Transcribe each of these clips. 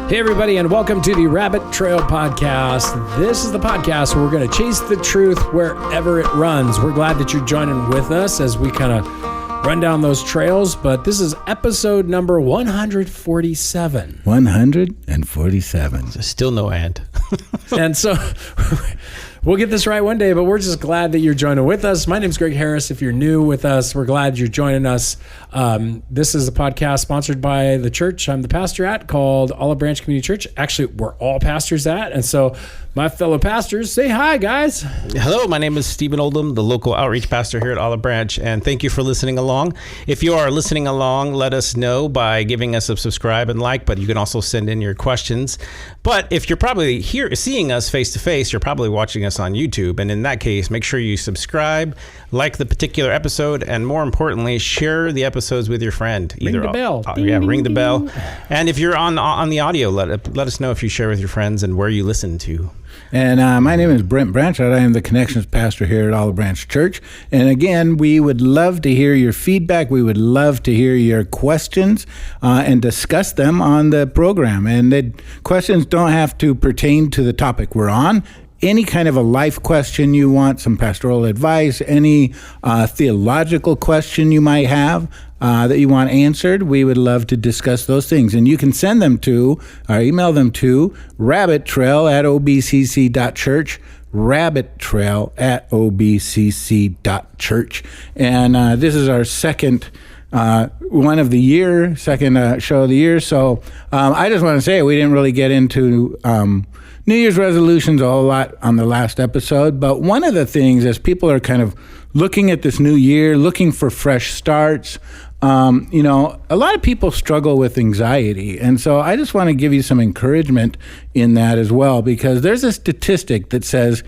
Hey, everybody, and welcome to the Rabbit Trail Podcast. This is the podcast where we're going to chase the truth wherever it runs. We're glad that you're joining with us as we kind of run down those trails, but this is episode number 147. 147. Still no end. And so we'll get this right one day, but we're just glad that you're joining with us. My name's Greg Harris. If you're new with us, we're glad you're joining us. This is a podcast sponsored by the church I'm the pastor at, called Olive Branch Community Church. Actually, we're all pastors at, and so my fellow pastors, say hi, guys. Hello, my name is Stephen Oldham, the local outreach pastor here at Olive Branch, and thank you for listening along. If you are listening along, let us know by giving us a subscribe and like, but you can also send in your questions. But if you're probably here seeing us face to face, you're probably watching us on YouTube, and in that case, make sure you subscribe, like the particular episode, and more importantly, share the episodes with your friend. Ring the bell. Ring the bell. And if you're on the audio, let us know if you share with your friends and where you listen to. And my name is Brent Branchard. I am the Connections Pastor here at Olive Branch Church. And again, we would love to hear your feedback. We would love to hear your questions and discuss them on the program. And the questions don't have to pertain to the topic we're on. Any kind of a life question you want, some pastoral advice, any theological question you might have that you want answered, we would love to discuss those things. And you can send them to, or email them to, rabbittrail@obcc.church, rabbittrail@obcc.church. And this is our second one of the year, second show of the year. So I just want to say we didn't really get into New Year's resolutions a whole lot on the last episode, but one of the things as people are kind of looking at this new year, looking for fresh starts, a lot of people struggle with anxiety. And so I just want to give you some encouragement in that as well, because there's a statistic that says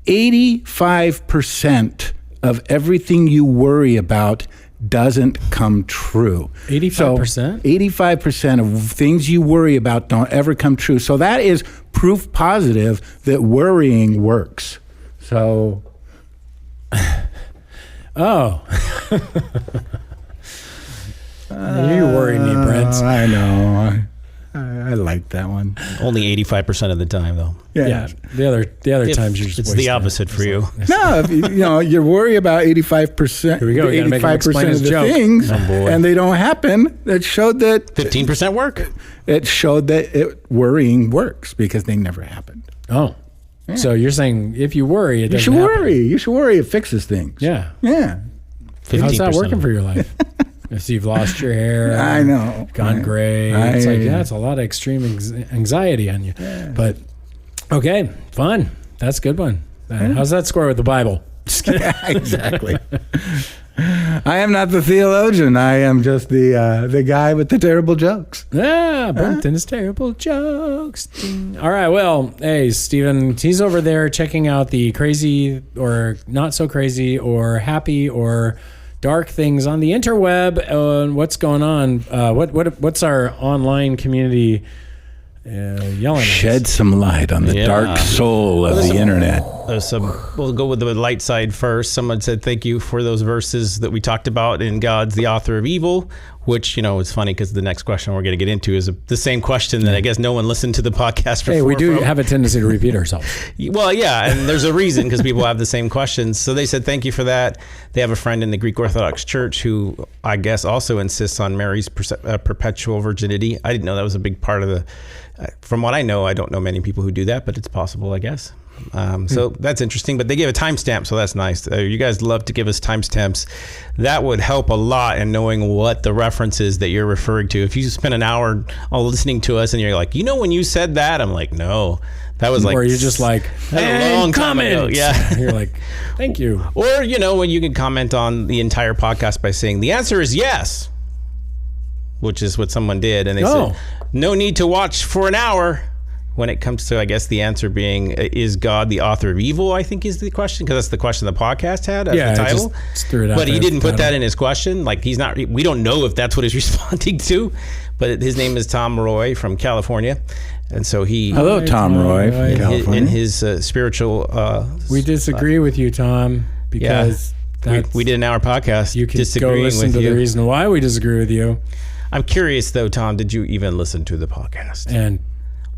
85% of everything you worry about doesn't come true. 85%? 85% of things you worry about don't ever come true. So that is proof positive that worrying works. So, oh. You worry me, Brent. I know. I like that one. Only 85% of the time, though. Yeah. The other times you're just it's the opposite for you. No, if you worry about 85%. Here we go. 85% of the things, and they don't happen. It showed that 15% work. It showed that worrying works because they never happened. Oh, yeah. So you're saying if you worry, it doesn't happen. Worry. You should worry. It fixes things. Yeah. Yeah. How's that working for your life? If you've lost your hair, I know, gone gray, it's like, it's a lot of extreme anxiety on you. Yeah. But okay, fun. That's a good one. How's that score with the Bible? Exactly. I am not the theologian. I am just the guy with the terrible jokes. Yeah, Brent and his terrible jokes. All right, well, hey, Stephen, he's over there checking out the crazy or not so crazy or happy or dark things on the interweb. What's going on? What's our online community yelling at us? Shed some light on the dark soul of the internet. We'll go with the light side first. Someone said, thank you for those verses that we talked about in God's the author of evil, which, it's funny because the next question we're going to get into is the same question that I guess no one listened to the podcast before. Hey, we do have a tendency to repeat ourselves. Well, yeah, and there's a reason because people have the same questions. So they said, thank you for that. They have a friend in the Greek Orthodox Church who I guess also insists on Mary's perpetual virginity. I didn't know that was a big part of the... From what I know, I don't know many people who do that, but it's possible, I guess. So that's interesting, but they gave a timestamp, so that's nice. You guys love to give us timestamps. That would help a lot in knowing what the reference is that you're referring to. If you spend an hour all listening to us and you're like, when you said that, I'm like, no, that was like... Or you're just like, a long time ago. Yeah. You're like, thank you. Or, when you can comment on the entire podcast by saying, the answer is yes, which is what someone did. And they said, no need to watch for an hour. When it comes to, I guess, the answer being, is God the author of evil, I think is the question, because that's the question the podcast had as the title. Just threw it out but he didn't put title. that in his question. Like, we don't know if that's what he's responding to, but his name is Tom Roy from California. And so he... Hello, Tom Roy from California. In his spiritual... we disagree with you, Tom, because... We did an hour podcast. You can go listen to the reason why we disagree with you. I'm curious, though, Tom, did you even listen to the podcast? And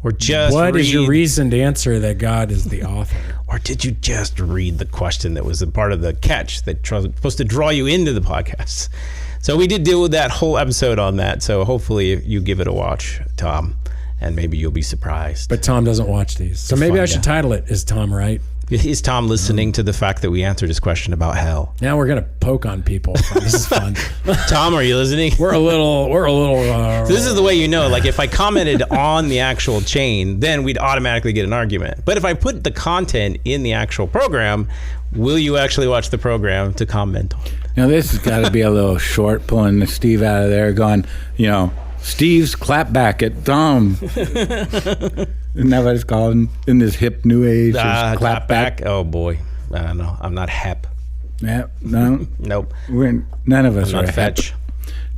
Or just what is your reason to answer that God is the author? Or did you just read the question that was a part of the catch that was supposed to draw you into the podcast? So we did deal with that whole episode on that. So hopefully you give it a watch, Tom, and maybe you'll be surprised. But Tom doesn't watch these. So maybe I should title it, Is Tom Right? Is Tom listening to the fact that we answered his question about hell? Now we're going to poke on people. This is fun. Tom, are you listening? We're a little. So this is the way you know, like if I commented on the actual chain, then we'd automatically get an argument. But if I put the content in the actual program, will you actually watch the program to comment on it? Now this has got to be a little short, pulling Steve out of there, going, Steve's clap back at Tom. Isn't that what it's called in this hip new age? Clap back. Oh boy, I don't know. I'm not hep. Yeah, no, Nope. None of us I'm are not fetch. hep.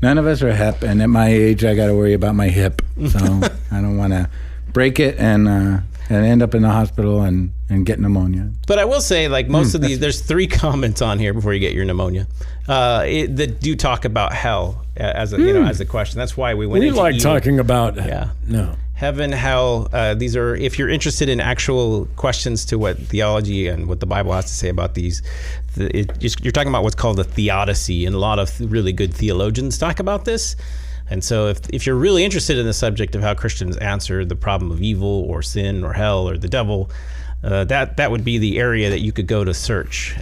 None of us are hep, and at my age, I got to worry about my hip. So I don't want to break it and end up in the hospital and get pneumonia. But I will say, like most of these, there's 3 comments on here before you get your pneumonia that do talk about hell as a question. That's why we went. We into like evil. talking about. Yeah. No. Heaven, hell. These are, if you're interested in actual questions to what theology and what the Bible has to say about these, you're talking about what's called the theodicy, and a lot of really good theologians talk about this. And so if you're really interested in the subject of how Christians answer the problem of evil or sin or hell or the devil, that would be the area that you could go to search.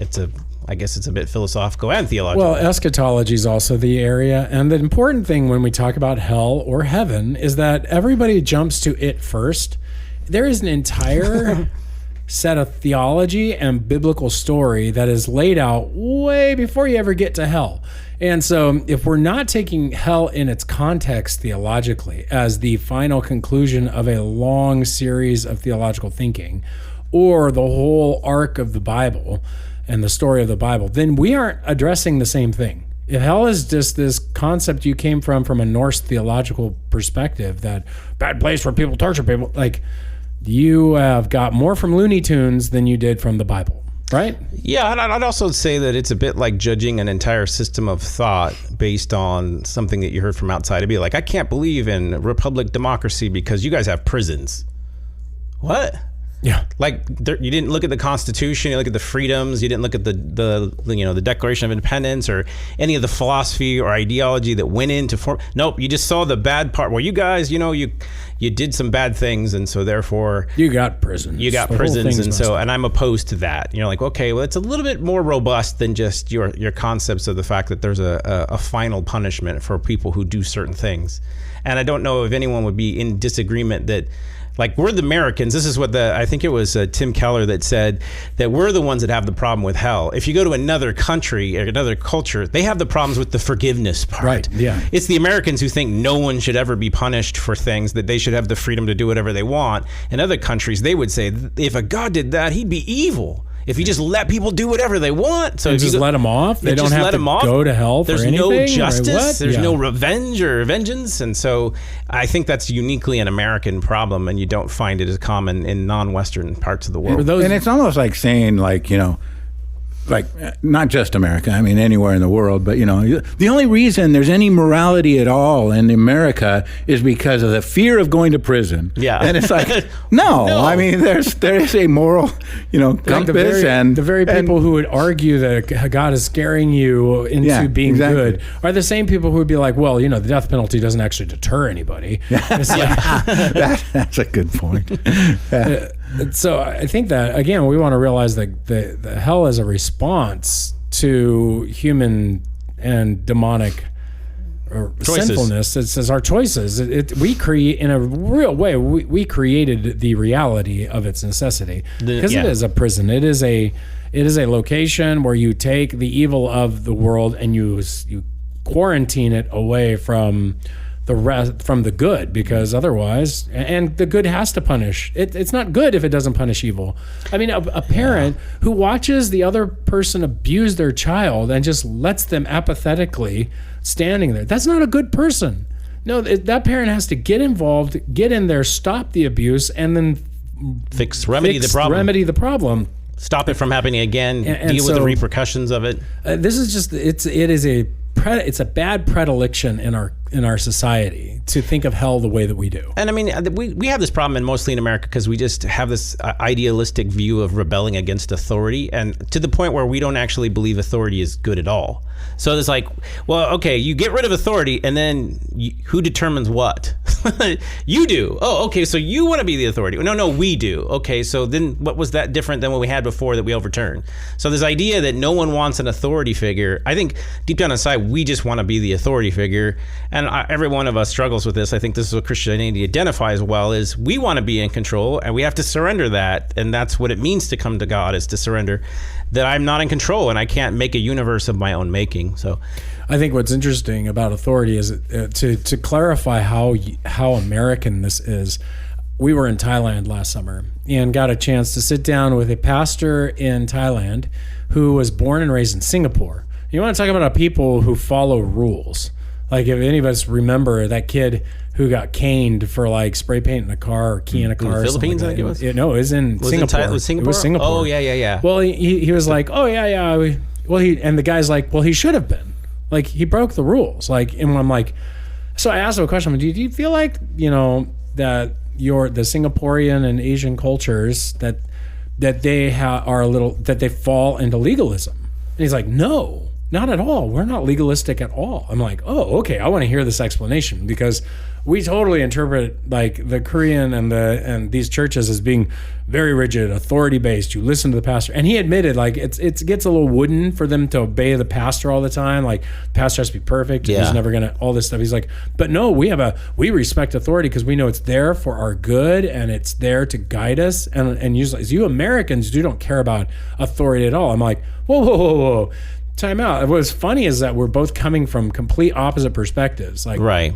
I guess it's a bit philosophical and theological. Well, eschatology is also the area. And the important thing when we talk about hell or heaven is that everybody jumps to it first. There is an entire set of theology and biblical story that is laid out way before you ever get to hell. And so if we're not taking hell in its context theologically as the final conclusion of a long series of theological thinking, or the whole arc of the Bible and the story of the Bible, then we aren't addressing the same thing. If hell is just this concept you came from a Norse theological perspective, that bad place where people torture people, like you have got more from Looney Tunes than you did from the Bible, right? Yeah, and I'd also say that it's a bit like judging an entire system of thought based on something that you heard from outside. It'd be like, I can't believe in republic democracy because you guys have prisons. What? Yeah. Like you didn't look at the Constitution, you look at the freedoms, you didn't look at the Declaration of Independence or any of the philosophy or ideology that went into form. Nope, you just saw the bad part. Well, you guys, you did some bad things, and so therefore you got prisons. You got prisons, and I'm opposed to that. You're like, okay, well, it's a little bit more robust than just your concepts of the fact that there's a final punishment for people who do certain things. And I don't know if anyone would be in disagreement that, like, we're the Americans. This is what I think it was Tim Keller that said that we're the ones that have the problem with hell. If you go to another country or another culture, they have the problems with the forgiveness part. Right, yeah. It's the Americans who think no one should ever be punished for things, that they should have the freedom to do whatever they want. In other countries, they would say, if a God did that, he'd be evil. If you just let people do whatever they want. So and just let them off? They don't have to go to hell for anything? There's no justice. There's no revenge or vengeance. And so I think that's uniquely an American problem, and you don't find it as common in non-Western parts of the world. And it's almost like saying, like not just America, I mean anywhere in the world, but the only reason there's any morality at all in America is because of the fear of going to prison. Yeah. And it's like, no. I mean there is a moral, compass, the very people who would argue that God is scaring you into being good are the same people who would be like, well, the death penalty doesn't actually deter anybody. It's that's a good point. So I think that, again, we want to realize that the hell is a response to human and demonic sinfulness. It says our choices. We create, in a real way, we created the reality of its necessity, because it is a prison. It is a location where you take the evil of the world and you quarantine it away from the good, because otherwise, and the good has to punish. It's not good if it doesn't punish evil. I mean, a parent who watches the other person abuse their child and just lets them apathetically standing there, that's not a good person. No, that parent has to get involved, get in there, stop the abuse, and then remedy the problem. Stop it from happening again, and deal with the repercussions of it. This is just, it's a bad predilection in our society to think of hell the way that we do. And I mean, we have this problem, and mostly in America, because we just have this idealistic view of rebelling against authority, and to the point where we don't actually believe authority is good at all. So it's like, well, okay, you get rid of authority, and then who determines what? You do. Oh, okay, so you want to be the authority. No, we do. Okay, so then what was that different than what we had before that we overturned? So this idea that no one wants an authority figure, I think deep down inside, we just want to be the authority figure. And every one of us struggles with this. I think this is what Christianity identifies well, is we want to be in control, and we have to surrender that. And that's what it means to come to God, is to surrender that I'm not in control and I can't make a universe of my own making. So I think what's interesting about authority is to clarify how American this is. We were in Thailand last summer and got a chance to sit down with a pastor in Thailand who was born and raised in Singapore. You want to talk about a people who follow rules. Like, if any of us remember that kid who got caned for like spray painting a car or keying a car. In the or Philippines, like I think it was? No, it was in Singapore. It was Singapore? It was Singapore. Oh, yeah. Well, he was like, oh, yeah. Well, and the guy's like, well, he should have been. Like, he broke the rules. Like, and I'm like, so I asked him a question. Do you feel like, that the Singaporean and Asian cultures that they are a little, that they fall into legalism? And he's like, no. Not at all. We're not legalistic at all. I'm like, oh, okay. I want to hear this explanation, because we totally interpret like the Korean and these churches as being very rigid, authority based. You listen to the pastor, and he admitted like it gets a little wooden for them to obey the pastor all the time. Like, the pastor has to be perfect. Yeah. He's never gonna all this stuff. He's like, but no, we respect authority because we know it's there for our good and it's there to guide us. And usually, you Americans, you don't care about authority at all. I'm like, whoa. Time out. What's funny is that we're both coming from complete opposite perspectives. Like, right.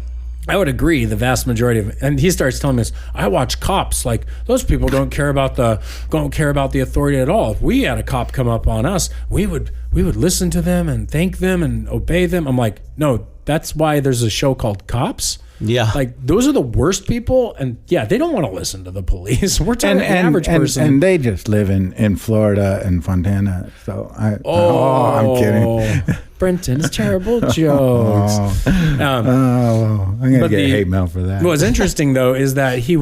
I would agree the vast majority of, and he starts telling me this, I watch cops, like those people don't care about the authority at all. If we had a cop come up on us, we would listen to them and thank them and obey them. I'm like, no, that's why there's a show called Cops. Yeah. Like, those are the worst people, and yeah, they don't want to listen to the police. We're talking an average person. And they just live in Florida and Fontana. So I'm kidding. Brenton's terrible jokes. I'm going to get hate mail for that. What's interesting, though, is that he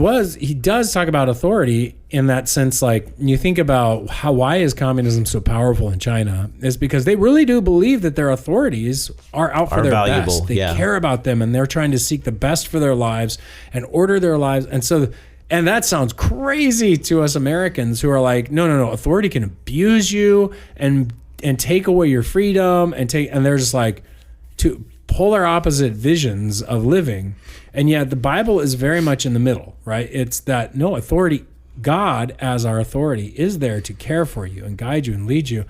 does talk about authority in that sense. Like, you think about why is communism so powerful in China, is because they really do believe that their authorities are out for their valuable. best. They care about them, and they're trying to seek the best for their lives and order their lives. And that sounds crazy to us Americans who are like, no, authority can abuse you and take away your freedom and they're just like two polar opposite visions of living. And yet the Bible is very much in the middle, right? It's that no authority, God as our authority is there to care for you and guide you and lead you.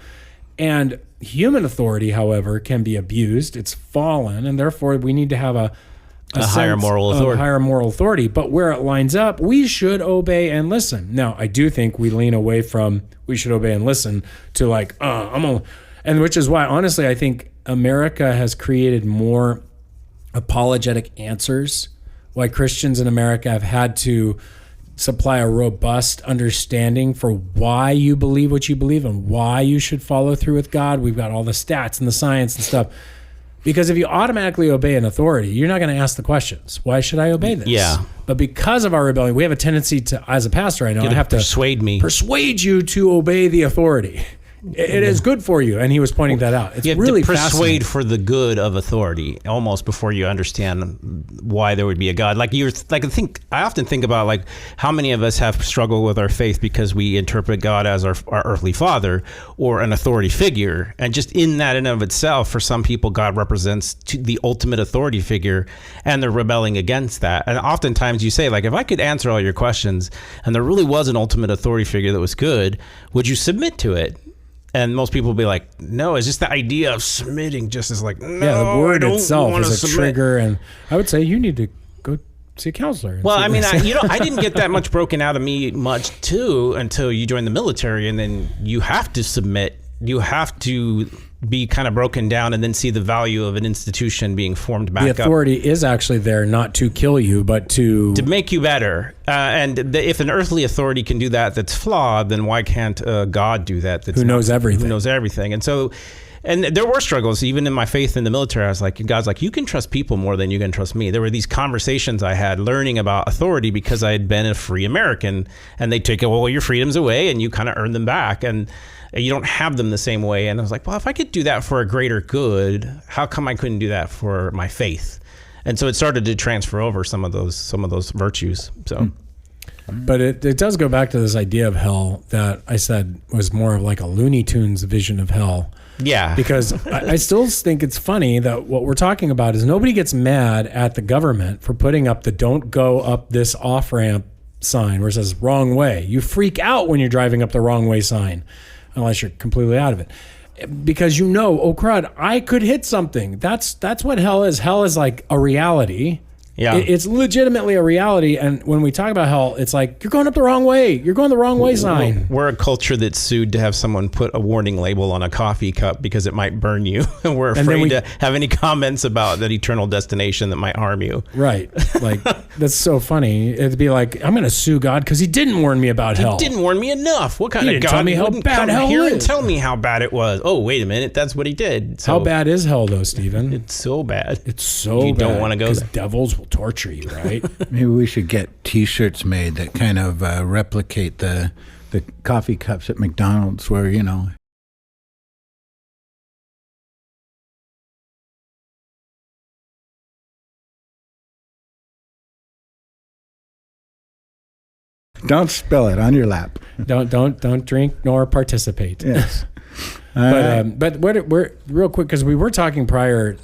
And human authority, however, can be abused. It's fallen, and therefore we need to have a higher moral authority. But where it lines up, we should obey and listen. Now, I do think we lean away from we should obey and listen to like, and which is why, honestly, I think America has created more apologetic answers. Why Christians in America have had to supply a robust understanding for why you believe what you believe and why you should follow through with God. We've got all the stats and the science and stuff. Because if you automatically obey an authority, you're not going to ask the questions. Why should I obey this? Yeah. But because of our rebellion, we have a tendency to, as a pastor, I know, I have to persuade you to obey the authority. It is good for you, and he was pointing that out. It's you have really to persuade for the good of authority, almost before you understand why there would be a God. I often think about like how many of us have struggled with our faith because we interpret God as our earthly father or an authority figure, and just in that and of itself, for some people, God represents the ultimate authority figure, and they're rebelling against that. And oftentimes you say, like, if I could answer all your questions, and there really was an ultimate authority figure that was good, would you submit to it? And most people will be like, no, it's just the idea of submitting just is like, no, the word itself is a trigger. And I would say you need to go see a counselor. Well, I mean, I didn't get that much broken out of me much too until you join the military, and then you have to submit. You have to be kind of broken down and then see the value of an institution being formed back up. The authority is actually there not to kill you, but to make you better. If an earthly authority can do that that's flawed, then why can't God do that? Who knows everything. Who knows everything. And so And there were struggles, even in my faith in the military. I was like, God's like, you can trust people more than you can trust me. There were these conversations I had learning about authority because I had been a free American, and they take all your freedoms away and you kind of earn them back. And you don't have them the same way. And I was like, well, if I could do that for a greater good, how come I couldn't do that for my faith? And so it started to transfer over some of those virtues. So. But it does go back to this idea of hell that I said was more of like a Looney Tunes vision of hell. Yeah. Because I still think it's funny that what we're talking about is nobody gets mad at the government for putting up the don't go up this off-ramp sign where it says wrong way. You freak out when you're driving up the wrong way sign, unless you're completely out of it. Because oh crud, I could hit something. That's what hell is. Hell is like a reality. Yeah. It's legitimately a reality. And when we talk about hell, it's like, you're going up the wrong way. You're going the wrong way sign. We're a culture that's sued to have someone put a warning label on a coffee cup because it might burn you. And we're afraid to have any comments about that eternal destination that might harm you. Right. Like, that's so funny. It'd be like, I'm going to sue God because he didn't warn me about hell. He didn't warn me enough. What kind of God wouldn't come here and tell me how bad it was? Oh, wait a minute. That's what he did. So, how bad is hell, though, Stephen? It's so bad. It's so bad. You don't want to go there. Because devils will torture you, right? Maybe we should get T-shirts made that kind of replicate the coffee cups at McDonald's where, Don't spill it on your lap. Don't drink nor participate. Yes. But we're real quick, because we were talking prior.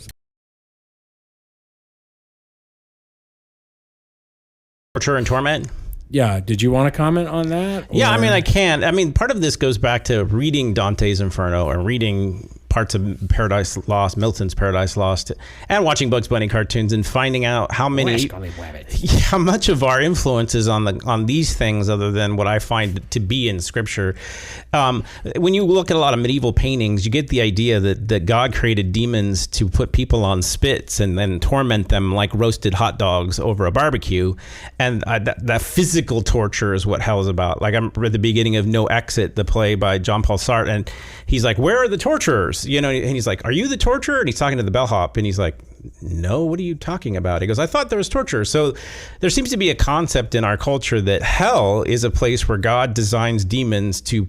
Torture and torment. Yeah. Did you want to comment on that? Yeah, I mean, I can. I mean, part of this goes back to reading Dante's Inferno or reading parts of Paradise Lost, Milton's Paradise Lost, and watching Bugs Bunny cartoons and finding out how much of our influence is on these things other than what I find to be in Scripture. When you look at a lot of medieval paintings, you get the idea that God created demons to put people on spits and then torment them like roasted hot dogs over a barbecue. And that physical torture is what hell is about. Like, I'm at the beginning of No Exit, the play by John Paul Sartre, and he's like, where are the torturers? And he's like, are you the torturer? And he's talking to the bellhop, and he's like, no, what are you talking about? He goes, I thought there was torture. So there seems to be a concept in our culture that hell is a place where God designs demons to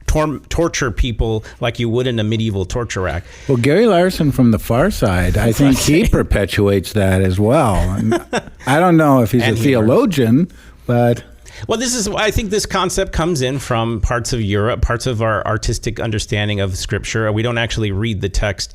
torture people like you would in a medieval torture rack. Well, Gary Larson from The Far Side, I think he perpetuates that as well. And I don't know if he's a theologian, but... Well, I think this concept comes in from parts of Europe, parts of our artistic understanding of Scripture. We don't actually read the text.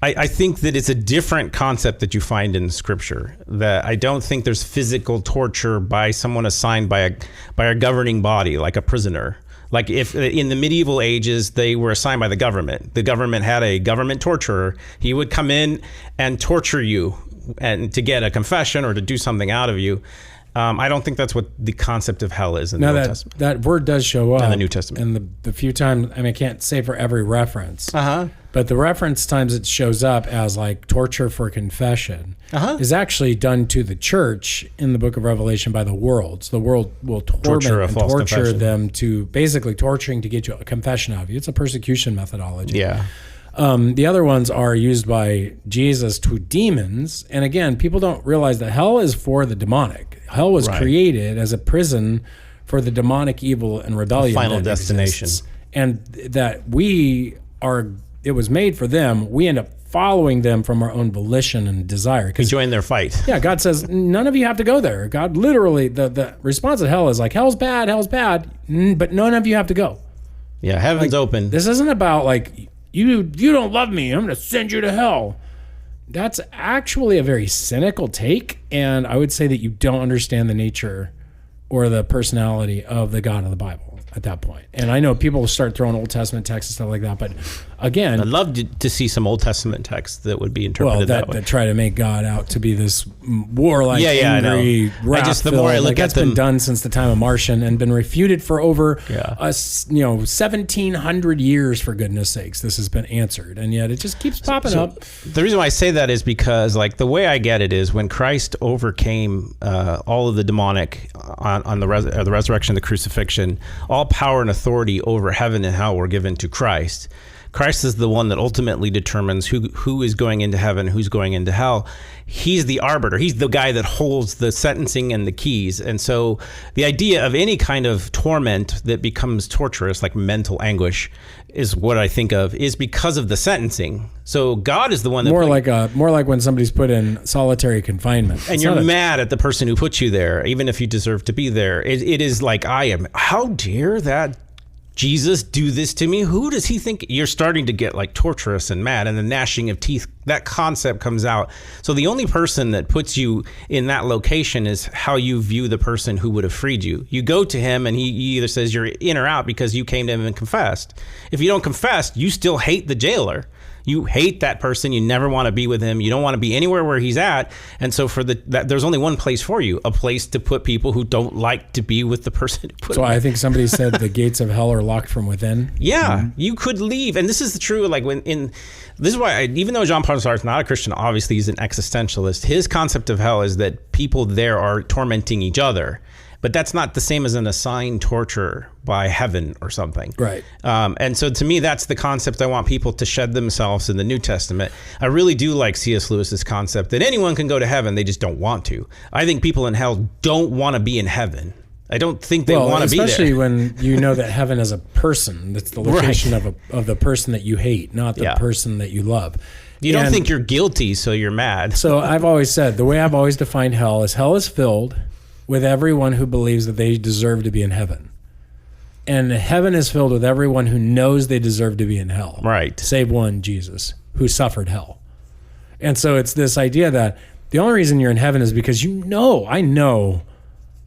I think that it's a different concept that you find in Scripture. That I don't think there's physical torture by someone assigned by a governing body, like a prisoner. Like if in the medieval ages, they were assigned by the government. The government had a government torturer. He would come in and torture you and to get a confession or to do something out of you. I don't think that's what the concept of hell is in the Old Testament. That word does show up in the New Testament. And the few times, I can't say for every reference, but the reference times it shows up as like torture for confession is actually done to the church in the book of Revelation by the world. So the world will torture them to basically torturing to get you a confession of you. It's a persecution methodology. Yeah. The other ones are used by Jesus to demons. And again, people don't realize that hell is for the demonic. Hell was created as a prison for the demonic evil and rebellion. Final destination. Exists. And that it was made for them. We end up following them from our own volition and desire. We join their fight. Yeah, God says, none of you have to go there. God literally, the response to hell is like, hell's bad, but none of you have to go. Yeah, heaven's open. This isn't about like, you don't love me, I'm going to send you to hell. That's actually a very cynical take, and I would say that you don't understand the nature or the personality of the God of the Bible at that point. And I know people will start throwing Old Testament texts and stuff like that, but again... I'd love to see some Old Testament texts that would be interpreted that way. That try to make God out to be this warlike, angry, wrath-filled. The more I look that's been done since the time of Martian and been refuted for over 1,700 years, for goodness sakes. This has been answered, and yet it just keeps popping up. The reason why I say that is because, like, the way I get it is when Christ overcame all of the demonic on the resurrection, the crucifixion, all power and authority over heaven and hell were given to Christ. Christ is the one that ultimately determines who is going into heaven, who's going into hell. He's the arbiter. He's the guy that holds the sentencing and the keys. And so the idea of any kind of torment that becomes torturous, like mental anguish, is what I think of, is because of the sentencing. So God is the one that more like when somebody's put in solitary confinement, and you're mad at the person who put you there, even if you deserve to be there. It is like, how dare that Jesus do this to me? Who does he think? You're starting to get like torturous and mad, and the gnashing of teeth, that concept comes out. So the only person that puts you in that location is how you view the person who would have freed you. You go to him and he either says you're in or out because you came to him and confessed. If you don't confess, you still hate the jailer. You hate that person. You never want to be with him. You don't want to be anywhere where he's at. And so there's only one place for you, a place to put people who don't like to be with the person who put them. I think somebody said the gates of hell are locked from within. Yeah, you could leave. And this is the true, like this is why, even though John Paul Sartre is not a Christian, obviously he's an existentialist. His concept of hell is that people there are tormenting each other. But that's not the same as an assigned torture by heaven or something. Right. And so to me, that's the concept I want people to shed themselves in the New Testament. I really do like C.S. Lewis's concept that anyone can go to heaven, they just don't want to. I think people in hell don't want to be in heaven. I don't think they want to be there. Especially when you know that heaven is a person. That's the location of the person that you hate, not the person that you love. You don't think you're guilty, so you're mad. So I've always said, the way I've always defined hell is filled with everyone who believes that they deserve to be in heaven. And heaven is filled with everyone who knows they deserve to be in hell. Right. Save one, Jesus, who suffered hell. And so it's this idea that the only reason you're in heaven is because I know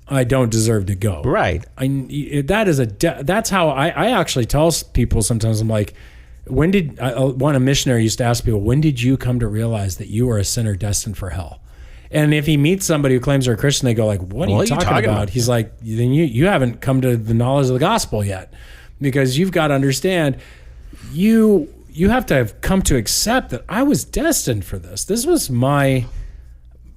I don't deserve to go. Right. That's how I actually tell people sometimes. I'm like, a missionary used to ask people, when did you come to realize that you are a sinner destined for hell? And if he meets somebody who claims they're a Christian, they go like, what are you talking about? He's like, then you haven't come to the knowledge of the gospel yet, because you've got to understand, you have to have come to accept that I was destined for this. This was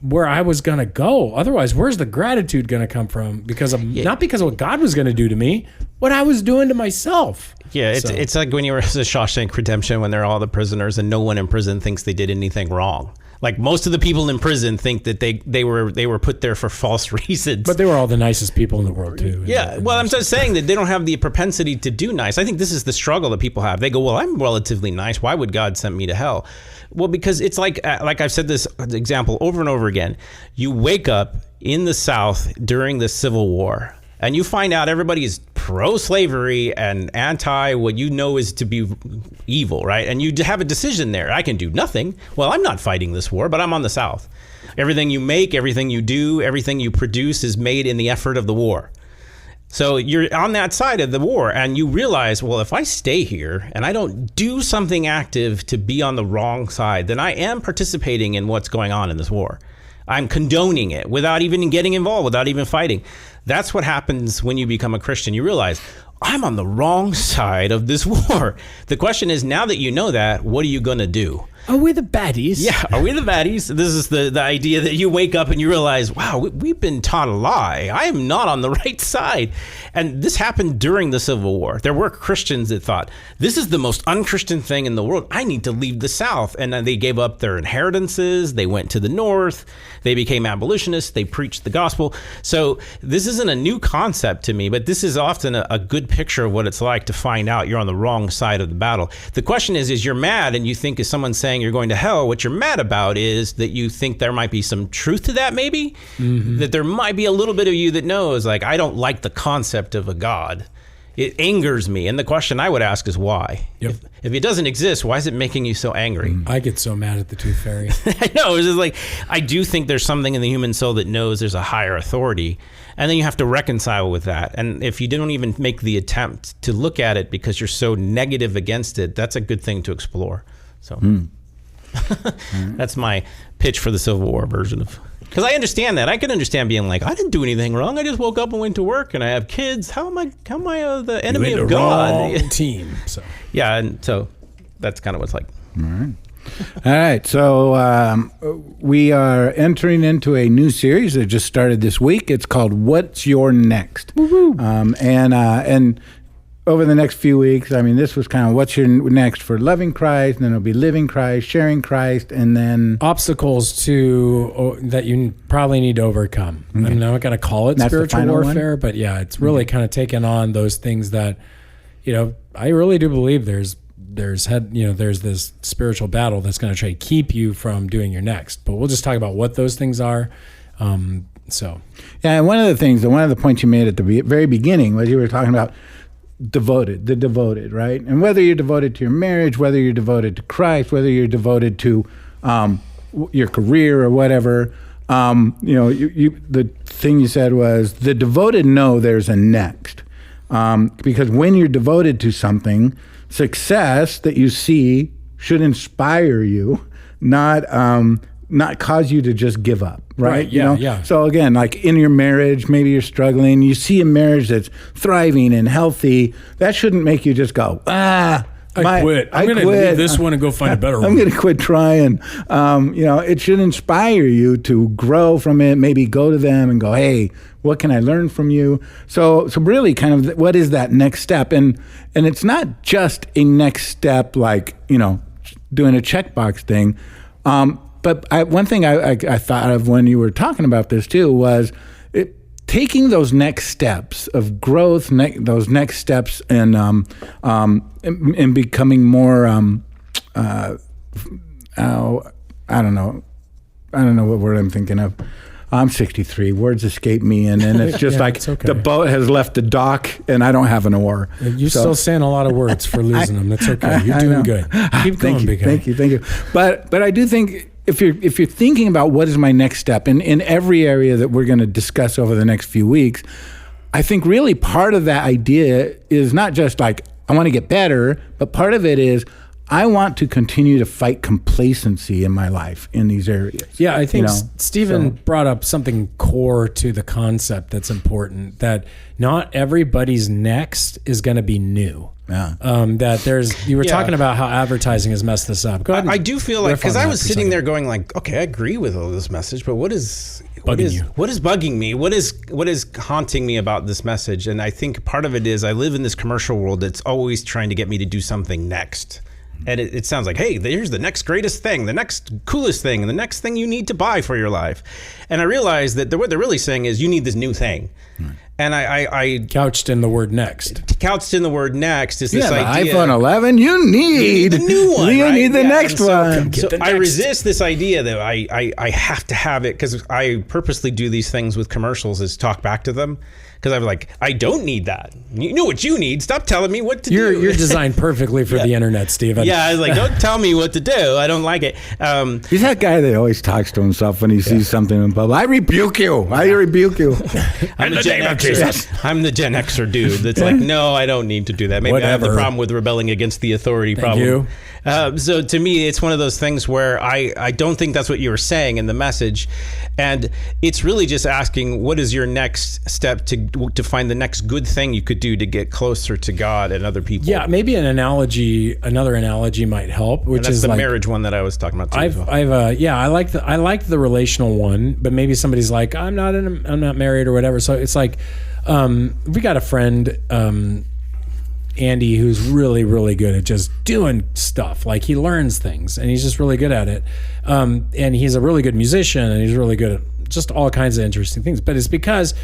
where I was going to go. Otherwise, where's the gratitude going to come from? Not because of what God was going to do to me, what I was doing to myself. Yeah, it's like when you were in Shawshank Redemption, when they're all the prisoners and no one in prison thinks they did anything wrong. Like most of the people in prison think that they were put there for false reasons. But they were all the nicest people in the world too. Yeah, well, I'm just saying that they don't have the propensity to do nice. I think this is the struggle that people have. They go, well, I'm relatively nice. Why would God send me to hell? Well, because it's like I've said this example over and over again. You wake up in the South during the Civil War, and you find out everybody is pro-slavery and anti what you know is to be evil, right? And you have a decision there. I can do nothing. Well, I'm not fighting this war, but I'm on the South. Everything you make, everything you do, everything you produce is made in the effort of the war. So you're on that side of the war, and you realize, well, if I stay here and I don't do something active to be on the wrong side, then I am participating in what's going on in this war. I'm condoning it without even getting involved, without even fighting. That's what happens when you become a Christian. You realize, I'm on the wrong side of this war. The question is, now that you know that, what are you going to do? Are we the baddies? Yeah, are we the baddies? This is the idea that you wake up and you realize, wow, we've been taught a lie. I am not on the right side. And this happened during the Civil War. There were Christians that thought, this is the most unchristian thing in the world. I need to leave the South. And then they gave up their inheritances. They went to the North. They became abolitionists. They preached the gospel. So this isn't a new concept to me, but this is often a good picture of what it's like to find out you're on the wrong side of the battle. The question is you're mad and you think, is someone saying you're going to hell? What you're mad about is that you think there might be some truth to that, maybe? Mm-hmm. That there might be a little bit of you that knows, like, I don't like the concept of a God. It angers me. And the question I would ask is why? Yep. If it doesn't exist, why is it making you so angry? I get so mad at the Tooth Fairy. I know. It's just like, I do think there's something in the human soul that knows there's a higher authority. And then you have to reconcile with that. And if you don't even make the attempt to look at it because you're so negative against it, that's a good thing to explore. So that's my pitch for the Civil War version of... Because I understand that. I can understand being like, I didn't do anything wrong. I just woke up and went to work, and I have kids. How am I the enemy of God? Wrong team. So. Yeah, and so that's kind of what's like. All right. All right. So we are entering into a new series that just started this week. It's called "What's Your Next?" And over the next few weeks. I mean, this was kind of what's your next for loving Christ, and then it'll be living Christ, sharing Christ, and then obstacles that you probably need to overcome. Okay. I'm not going to call it spiritual warfare, but yeah, it's really kind of taking on those things that, I really do believe there's this spiritual battle that's going to try to keep you from doing your next. But we'll just talk about what those things are. And one of the points you made at the very beginning was you were talking about the devoted, right? And whether you're devoted to your marriage, whether you're devoted to Christ, whether you're devoted to your career or whatever, the thing you said was the devoted know there's a next. Because when you're devoted to something, success that you see should inspire you, not cause you to just give up, right? Yeah. So again, like in your marriage, maybe you're struggling, you see a marriage that's thriving and healthy, that shouldn't make you just go, I quit. I'm going to leave this one and go find a better one. I'm going to quit trying. It should inspire you to grow from it, maybe go to them and go, hey, what can I learn from you? So really kind of what is that next step? And it's not just a next step like, doing a checkbox thing. But one thing I thought of when you were talking about this too was taking those next steps of growth, those next steps in becoming more. I don't know what word I'm thinking of. I'm 63. Words escape me, and it's just the boat has left the dock, and I don't have an oar. You're still saying a lot of words for losing them. That's okay. You're doing good. Keep going, big guy. Thank you. But I do think if you're thinking about what is my next step in every area that we're going to discuss over the next few weeks, I think really part of that idea is not just like I want to get better, but part of it is I want to continue to fight complacency in my life in these areas. Yeah, I think Stephen brought up something core to the concept that's important, that not everybody's next is going to be new. Yeah. You were talking about how advertising has messed this up. Go ahead. I do feel like, because I was sitting there going like, okay, I agree with all this message, but what is bugging me? What is haunting me about this message? And I think part of it is I live in this commercial world that's always trying to get me to do something next. And it sounds like, hey, here's the next greatest thing, the next coolest thing, and the next thing you need to buy for your life. And I realized that what they're really saying is you need this new thing. Hmm. And I couched in the word next. Couched in the word next is this idea. iPhone 11, you need the new one. You right? need the next one. So I resist this idea that I have to have it, because I purposely do these things with commercials is talk back to them. Because I'm like, I don't need that. You know what you need. Stop telling me what to do. You're designed perfectly for the internet, Steven. Yeah, I was like, don't tell me what to do. I don't like it. He's that guy that always talks to himself when he sees something in public. I rebuke you. I rebuke you. I'm the Gen Xer. I'm the Gen Xer dude that's like, no, I don't need to do that. Maybe I have the problem with rebelling against the authority problem. So to me, it's one of those things where I don't think that's what you were saying in the message. And it's really just asking, what is your next step to find the next good thing you could do to get closer to God and other people? Yeah, maybe another analogy might help, which is the like, marriage one that I was talking about too. I like the relational one, but maybe somebody's like, I'm not married or whatever. So it's like, we got a friend, Andy, who's really, really good at just doing stuff. Like he learns things and he's just really good at it. And he's a really good musician and he's really good at just all kinds of interesting things. But it's because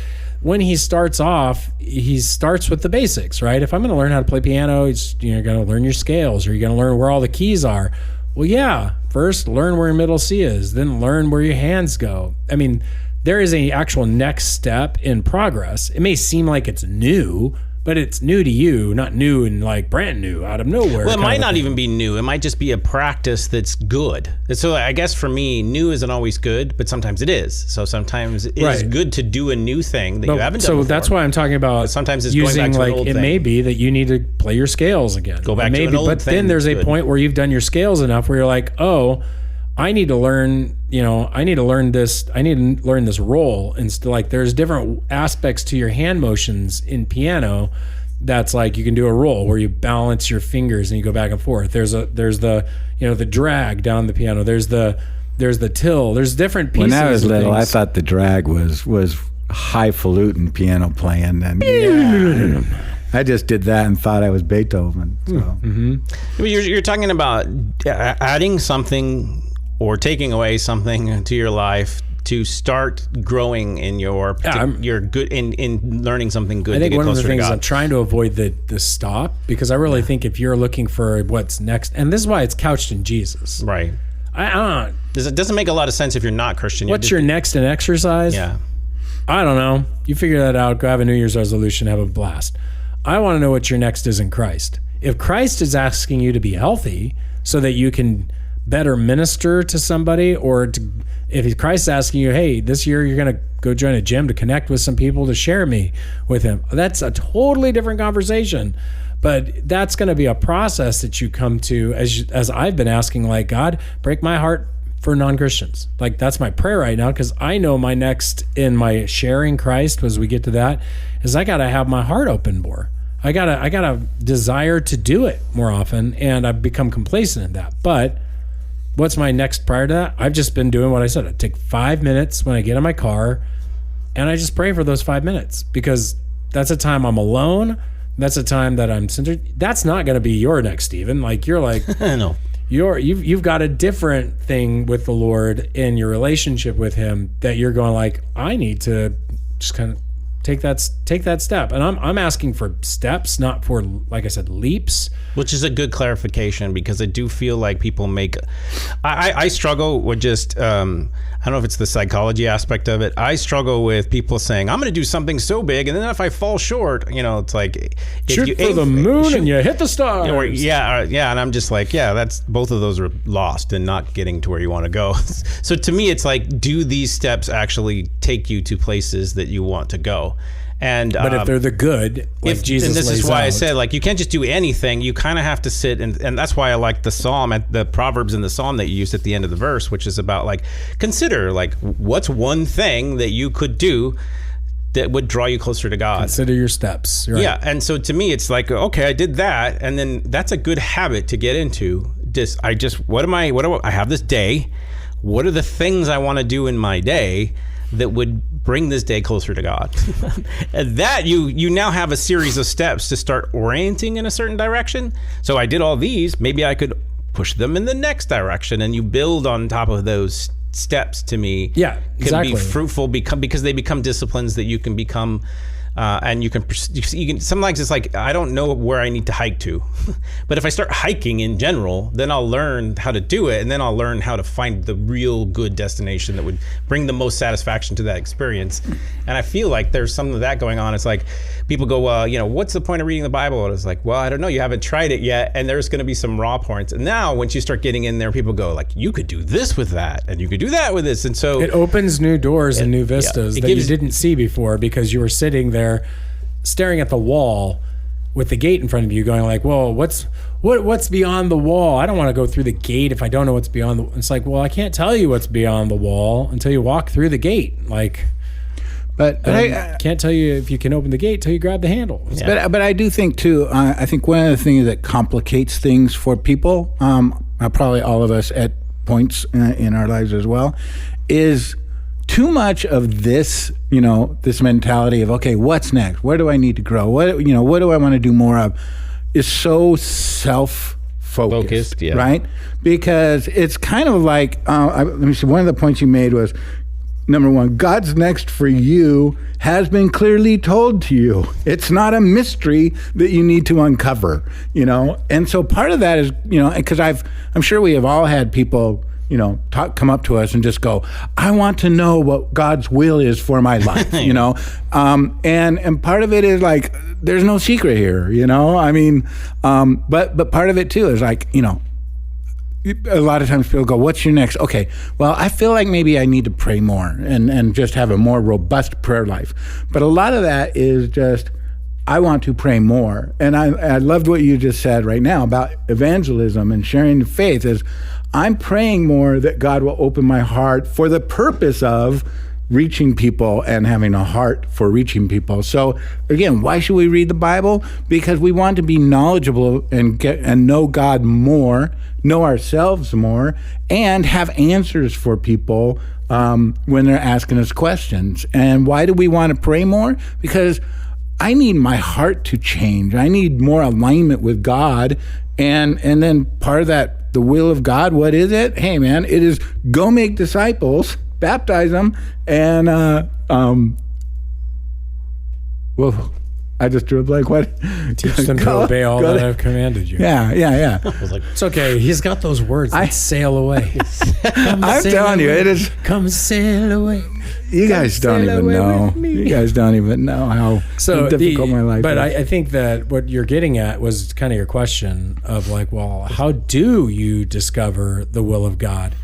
when he starts off, he starts with the basics, right? If I'm going to learn how to play piano, you're going to learn your scales, or you're going to learn where all the keys are. Well, yeah, first learn where your middle C is, then learn where your hands go. I mean, there is an actual next step in progress. It may seem like it's new, but it's new to you, not new and like brand new out of nowhere. Well, it might not even be new. It might just be a practice that's good. So I guess for me, new isn't always good, but sometimes it is. So sometimes it is good to do a new thing that you haven't done before. So that's why I'm talking about but sometimes it's using going back to an old thing. It may be that you need to play your scales again. Go back to an old thing. But then there's a point where you've done your scales enough where you're like, oh, I need to learn this roll. And like there's different aspects to your hand motions in piano. That's like you can do a roll where you balance your fingers and you go back and forth. There's the drag down the piano. There's the till. There's different pieces. When I was little, I thought the drag was highfalutin piano playing. And I just did that and thought I was Beethoven. So. You're talking about adding something or taking away something to your life to start growing in your good in learning something good. I think to get one of the closer to things God. I'm trying to avoid the stop, because I really think if you're looking for what's next, and this is why it's couched in Jesus. Right. It doesn't make a lot of sense if you're not Christian. What's your next in exercise? Yeah. I don't know. You figure that out. Go have a New Year's resolution. Have a blast. I want to know what your next is in Christ. If Christ is asking you to be healthy so that you can better minister to somebody, or if Christ is asking you, hey, this year you're going to go join a gym to connect with some people, to share me with him, that's a totally different conversation. But that's going to be a process that you come to, as I've been asking, like, God, break my heart for non-Christians. Like, that's my prayer right now, because I know my next in my sharing Christ, as we get to that, is I got to have my heart open more. I gotta desire to do it more often, and I've become complacent in that. But what's my next prior to that? I've just been doing what I said. I take 5 minutes when I get in my car, and I just pray for those 5 minutes, because that's a time I'm alone. That's a time that I'm centered. That's not going to be your next, Stephen. Like, you're like, no. You've got a different thing with the Lord in your relationship with him, that you're going like, I need to just kind of take that step. And I'm asking for steps, not for, like I said, leaps. Which is a good clarification, because I do feel like people make... I struggle with just... I don't know if it's the psychology aspect of it. I struggle with people saying, I'm going to do something so big, and then if I fall short, it's like... Shoot for the moon and you hit the stars. Yeah, and I'm just like, that's both of those are lost and not getting to where you want to go. So to me, it's like, do these steps actually take you to places that you want to go? But if they're the good, like Jesus and this lays is why out, I said, like, you can't just do anything. You kind of have to sit, and that's why I like the Psalm, the Proverbs in the Psalm that you used at the end of the verse, which is about, like, consider, like, what's one thing that you could do that would draw you closer to God. Consider your steps. Right. Yeah, and so to me, it's like, okay, I did that, and then that's a good habit to get into. I have this day. What are the things I want to do in my day that would bring this day closer to God? And that you now have a series of steps to start orienting in a certain direction. So I did all these, maybe I could push them in the next direction, and you build on top of those steps. To me, exactly. Be fruitful because they become disciplines that you can become. And you can sometimes it's like, I don't know where I need to hike to, but if I start hiking in general, then I'll learn how to do it, and then I'll learn how to find the real good destination that would bring the most satisfaction to that experience. And I feel like there's some of that going on. It's like people go, well, what's the point of reading the Bible? And it's like, well, I don't know, you haven't tried it yet, and there's going to be some raw points. And now once you start getting in there, people go like, you could do this with that, and you could do that with this, and so it opens new doors and new vistas that you didn't see before, because you were sitting there staring at the wall with the gate in front of you, going like, well, what's beyond the wall? I don't want to go through the gate if I don't know what's beyond the... It's like, well, I can't tell you what's beyond the wall until you walk through the gate. Like, but I can't tell you if you can open the gate till you grab the handle. Yeah. But I do think too, I think one of the things that complicates things for people, probably all of us at points in our lives as well, is too much of this, this mentality of, okay, what's next? Where do I need to grow? What do I want to do more of? Is so self-focused, right? Because it's kind of like, let me see, one of the points you made was, number one, God's next for you has been clearly told to you. It's not a mystery that you need to uncover, And so part of that is, because I'm sure we have all had people, come up to us and just go, I want to know what God's will is for my life, and part of it is like, there's no secret here, I mean, but part of it too is like, a lot of times people go, what's your next? Okay, well, I feel like maybe I need to pray more and just have a more robust prayer life. But a lot of that is just, I want to pray more. And I loved what you just said right now about evangelism and sharing the faith is, I'm praying more that God will open my heart for the purpose of reaching people and having a heart for reaching people. So again, why should we read the Bible? Because we want to be knowledgeable and know God more, know ourselves more, and have answers for people when they're asking us questions. And why do we want to pray more? Because I need my heart to change. I need more alignment with God. And then part of that, the will of God, what is it? Hey, man, it is go make disciples, baptize them, and, well, I just drew a blank. What? Teach them to obey all that I've commanded you. Yeah. I was like, It's okay. He's got those words. Let's sail away. I'm telling you, it is. Come sail away. You guys don't even know. You guys don't even know how difficult my life is. But I think that what you're getting at was kind of your question of like, well, how do you discover the will of God?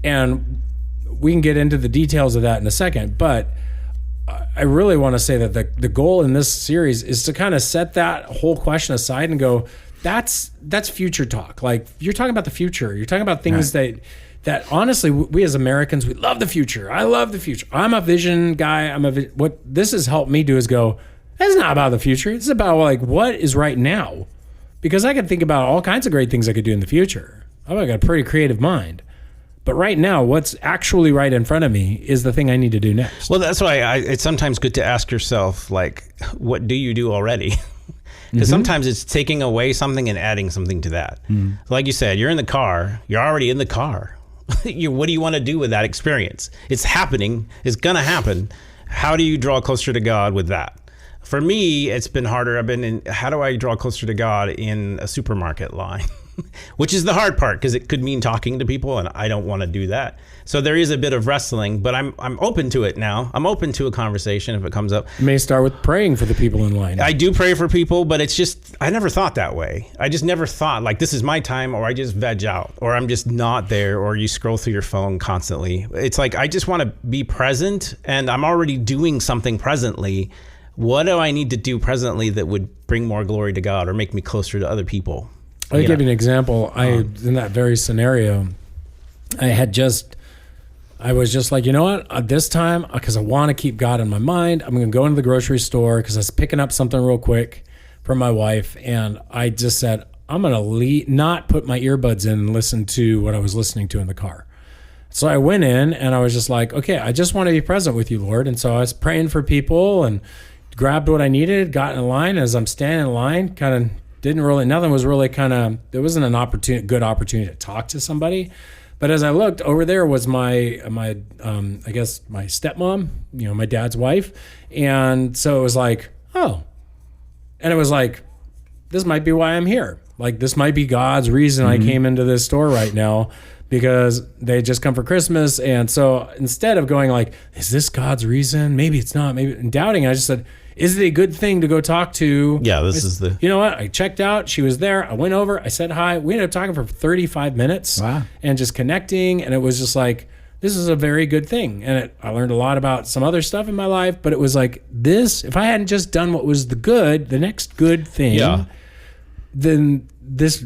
And we can get into the details of that in a second, but I really want to say that the goal in this series is to kind of set that whole question aside and go, that's future talk. Like, you're talking about the future. You're talking about things that honestly, we as Americans, we love the future. I love the future. I'm a vision guy. What this has helped me do is go, it's not about the future. It's about like what is right now. Because I could think about all kinds of great things I could do in the future. I've got a pretty creative mind. But right now, what's actually right in front of me is the thing I need to do next. Well, that's why it's sometimes good to ask yourself, like, what do you do already? Because sometimes it's taking away something and adding something to that. Like you said, you're in the car. You're already in the car. What do you want to do with that experience? It's happening. It's going to happen. How do you draw closer to God with that? For me, it's been harder. How do I draw closer to God in a supermarket line? Which is the hard part, because it could mean talking to people, and I don't want to do that. So there is a bit of wrestling, but I'm open to it now. I'm open to a conversation if it comes up. You may start with praying for the people in line. I do pray for people, but it's just, I never thought that way. I just never thought, like, this is my time, or I just veg out, or I'm just not there, or you scroll through your phone constantly. It's like, I just want to be present, and I'm already doing something presently. What do I need to do presently that would bring more glory to God or make me closer to other people? I'll give you an example. In that very scenario, I was just like, you know what? This time, because I want to keep God in my mind, I'm going to go into the grocery store because I was picking up something real quick for my wife. And I just said, I'm going to not put my earbuds in and listen to what I was listening to in the car. So I went in and I was just like, okay, I just want to be present with you, Lord. And so I was praying for people and grabbed what I needed, got in line. As I'm standing in line, nothing was really there wasn't an good opportunity to talk to somebody. But as I looked, over there was my I guess my stepmom, my dad's wife. And so it was like, oh. And it was like, this might be why I'm here. Like, this might be God's reason I came into this store right now, because they just come for Christmas. And so instead of going like, is this God's reason? Maybe it's not, maybe, and doubting, I just said, is it a good thing to go talk to? Yeah, You know what? I checked out. She was there. I went over. I said hi. We ended up talking for 35 minutes. Wow. And just connecting. And it was just like, this is a very good thing. And I learned a lot about some other stuff in my life. But it was like this, if I hadn't just done what was the next good thing, then this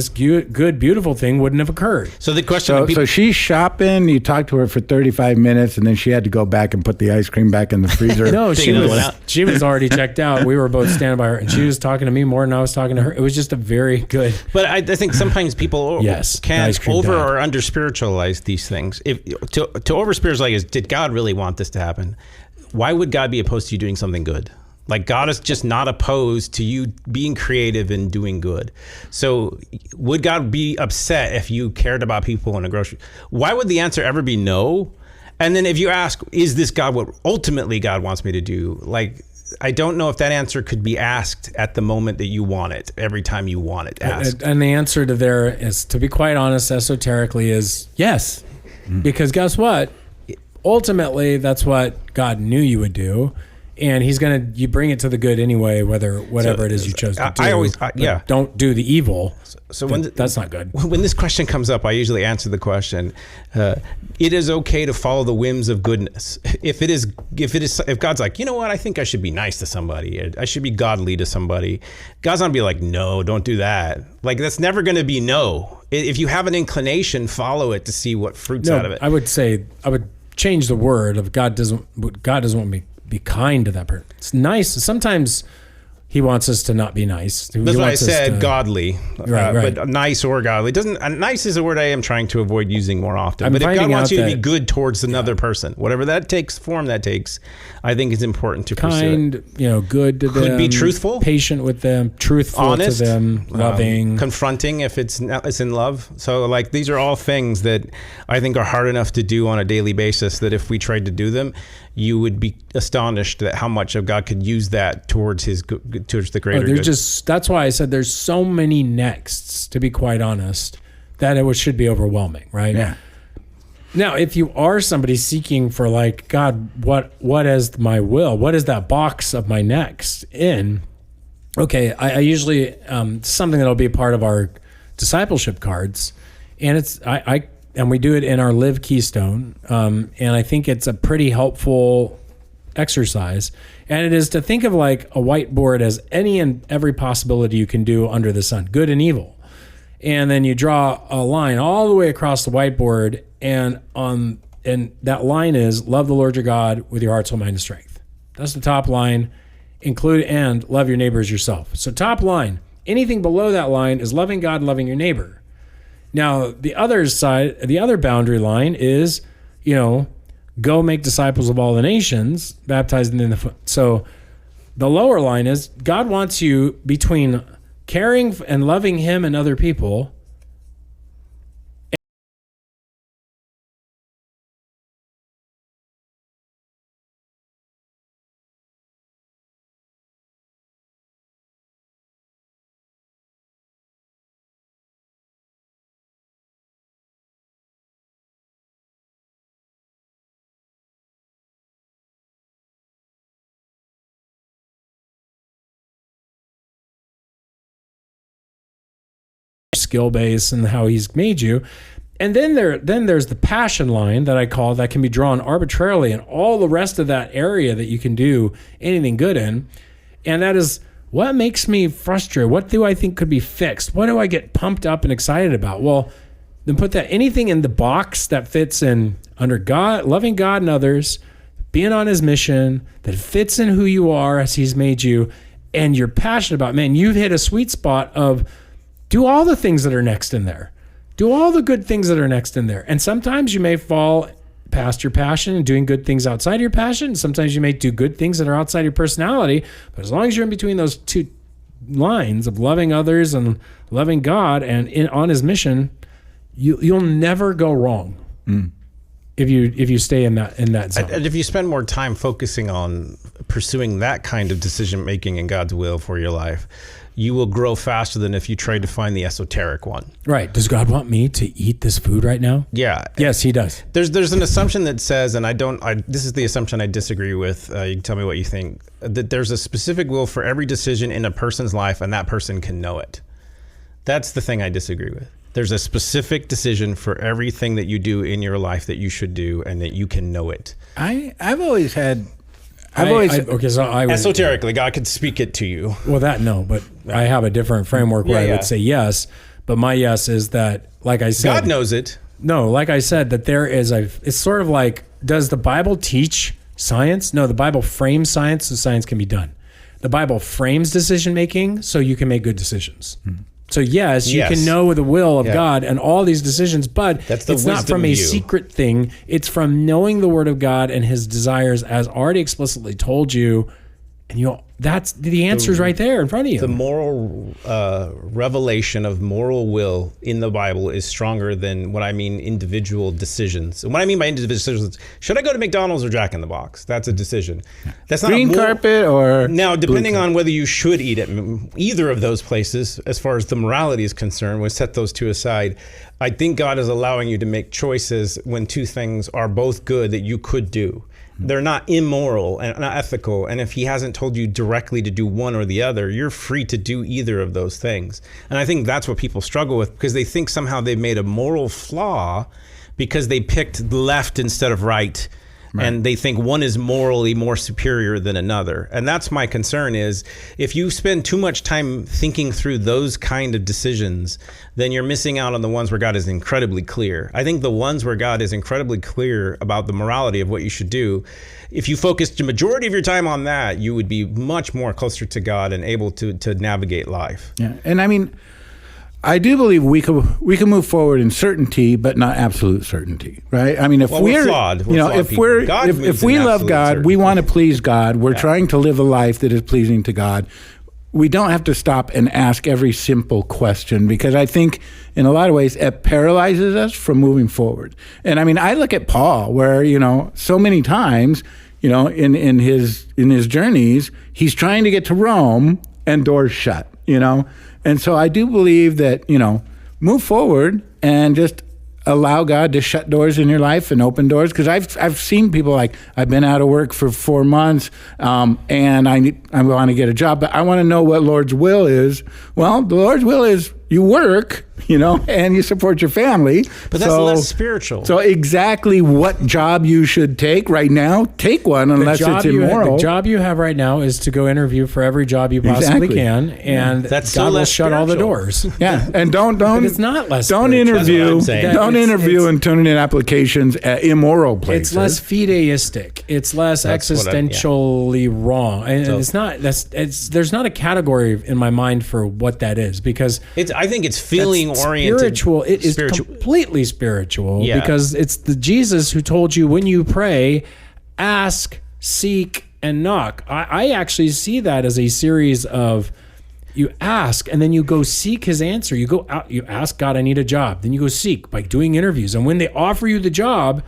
good, beautiful thing wouldn't have occurred. So the question... So she's shopping, you talked to her for 35 minutes, and then she had to go back and put the ice cream back in the freezer. No, she was already checked out. We were both standing by her, and she was talking to me more than I was talking to her. It was just a very good... But I think sometimes people can over or under spiritualize these things. To over spiritualize, did God really want this to happen? Why would God be opposed to you doing something good? Like, God is just not opposed to you being creative and doing good. So would God be upset if you cared about people in a grocery? Why would the answer ever be no? And then if you ask, is this God what ultimately God wants me to do? Like, I don't know if that answer could be asked at the moment that you want it, every time you want it asked. And the answer to there is, to be quite honest, esoterically, is yes. Because guess what? Ultimately, that's what God knew you would do. And you bring it to the good anyway, whatever it is you chose to do. Don't do the evil. So that's not good. When this question comes up, I usually answer the question. It is okay to follow the whims of goodness. If God's like, you know what, I think I should be nice to somebody. I should be godly to somebody. God's not gonna be like, no, don't do that. Like, that's never going to be no. If you have an inclination, follow it to see what fruits out of it. I would change the word of God doesn't want me. Be kind to that person. It's nice. Sometimes He wants us to not be nice. That's why I said godly, right. but nice or godly. Nice is a word I am trying to avoid using more often. But if finding God wants out you to be that- good towards another person, whatever that form that takes, I think it's important to pursue it. Kind, good to them. Could be truthful, patient with them, truthful honest, to them, loving, confronting if it's in love. So like these are all things that I think are hard enough to do on a daily basis that if we tried to do them, you would be astonished at how much of God could use that towards the greater good. That's why I said there's so many nexts, to be quite honest, that it should be overwhelming, right? Yeah. Now, if you are somebody seeking for like, God, what is my will? What is that box of my next in? Okay, I usually something that'll be a part of our discipleship cards, and it's and we do it in our Live Keystone, and I think it's a pretty helpful exercise. And it is to think of like a whiteboard as any and every possibility you can do under the sun, good and evil. And then you draw a line all the way across the whiteboard, and that line is love the Lord your God with your heart, soul, mind, and strength. That's the top line. And love your neighbor as yourself. So top line. Anything below that line is loving God and loving your neighbor. Now, the other boundary line is, go make disciples of all the nations, baptizing them in the. So the lower line is God wants you between caring and loving him and other people. Skill base and how he's made you. And then there's the passion line that I call that can be drawn arbitrarily, and all the rest of that area that you can do anything good in. And that is what makes me frustrated. What do I think could be fixed? What do I get pumped up and excited about? Well, then put that anything in the box that fits in under God, loving God and others, being on his mission, that fits in who you are as he's made you, and you're passionate about. Man, you've hit a sweet spot of do all the things that are next in there. Do all the good things that are next in there. And sometimes you may fall past your passion and doing good things outside your passion. Sometimes you may do good things that are outside your personality. But as long as you're in between those two lines of loving others and loving God and on his mission, you'll never go wrong if you stay in that zone. And if you spend more time focusing on pursuing that kind of decision making in God's will for your life, you will grow faster than if you try to find the esoteric one. Right. Does God want me to eat this food right now? Yeah. Yes, he does. There's an assumption that says, and this is the assumption I disagree with. You can tell me what you think, that there's a specific will for every decision in a person's life and that person can know it. That's the thing I disagree with. There's a specific decision for everything that you do in your life that you should do and that you can know it. I've always had. Esoterically, God could speak it to you. Well, but I have a different framework where I would say yes, but my yes is that, like I said, God knows it. No, like I said, that there is it's sort of like, does the Bible teach science? No, the Bible frames science so science can be done. The Bible frames decision making so you can make good decisions. So yes, you can know the will of God and all these decisions, but it's not from a secret thing. It's from knowing the Word of God and his desires as already explicitly told you. And that's the answer's right there in front of you. The moral revelation of moral will in the Bible is stronger than what I mean individual decisions. And what I mean by individual decisions, should I go to McDonald's or Jack in the Box? That's a decision. That's not green carpet or now, depending on whether you should eat at either of those places, as far as the morality is concerned, we'll set those two aside. I think God is allowing you to make choices when two things are both good that you could do. They're not immoral and not ethical. And if he hasn't told you directly to do one or the other, you're free to do either of those things. And I think that's what people struggle with, because they think somehow they've made a moral flaw because they picked left instead of right. and they think one is morally more superior than another. And that's my concern is if you spend too much time thinking through those kind of decisions, then you're missing out on the ones where God is incredibly clear. I think the ones where God is incredibly clear about the morality of what you should do, if you focused the majority of your time on that, you would be much more closer to God and able to navigate life. Yeah. And I mean, I do believe we can move forward in certainty, but not absolute certainty, right? I mean, if we're flawed, if we love God, we want to please God. We're trying to live a life that is pleasing to God. We don't have to stop and ask every simple question, because I think in a lot of ways it paralyzes us from moving forward. And I mean, I look at Paul, where so many times, in his journeys, he's trying to get to Rome and doors shut, And so I do believe that, move forward and just allow God to shut doors in your life and open doors. Because I've seen people like, I've been out of work for 4 months and I want to get a job, but I want to know what Lord's will is. Well, the Lord's will is you work, and you support your family. But that's less spiritual. So exactly what job you should take right now, take one unless it's immoral. The job you have right now is to go interview for every job you possibly can, and that's God will shut spiritual. all the doors. Yeah, and don't. But it's not less. Don't spiritual. interview and turn in applications at immoral places. It's less fideistic. It's less existentially wrong, and it's not. There's not a category in my mind for what that is, because I think it's feeling oriented. Spiritual. It is completely spiritual, because it's the Jesus who told you when you pray, ask, seek, and knock. I actually see that as a series of, you ask and then you go seek his answer. You go out, you ask God, I need a job. Then you go seek by doing interviews. And when they offer you the job,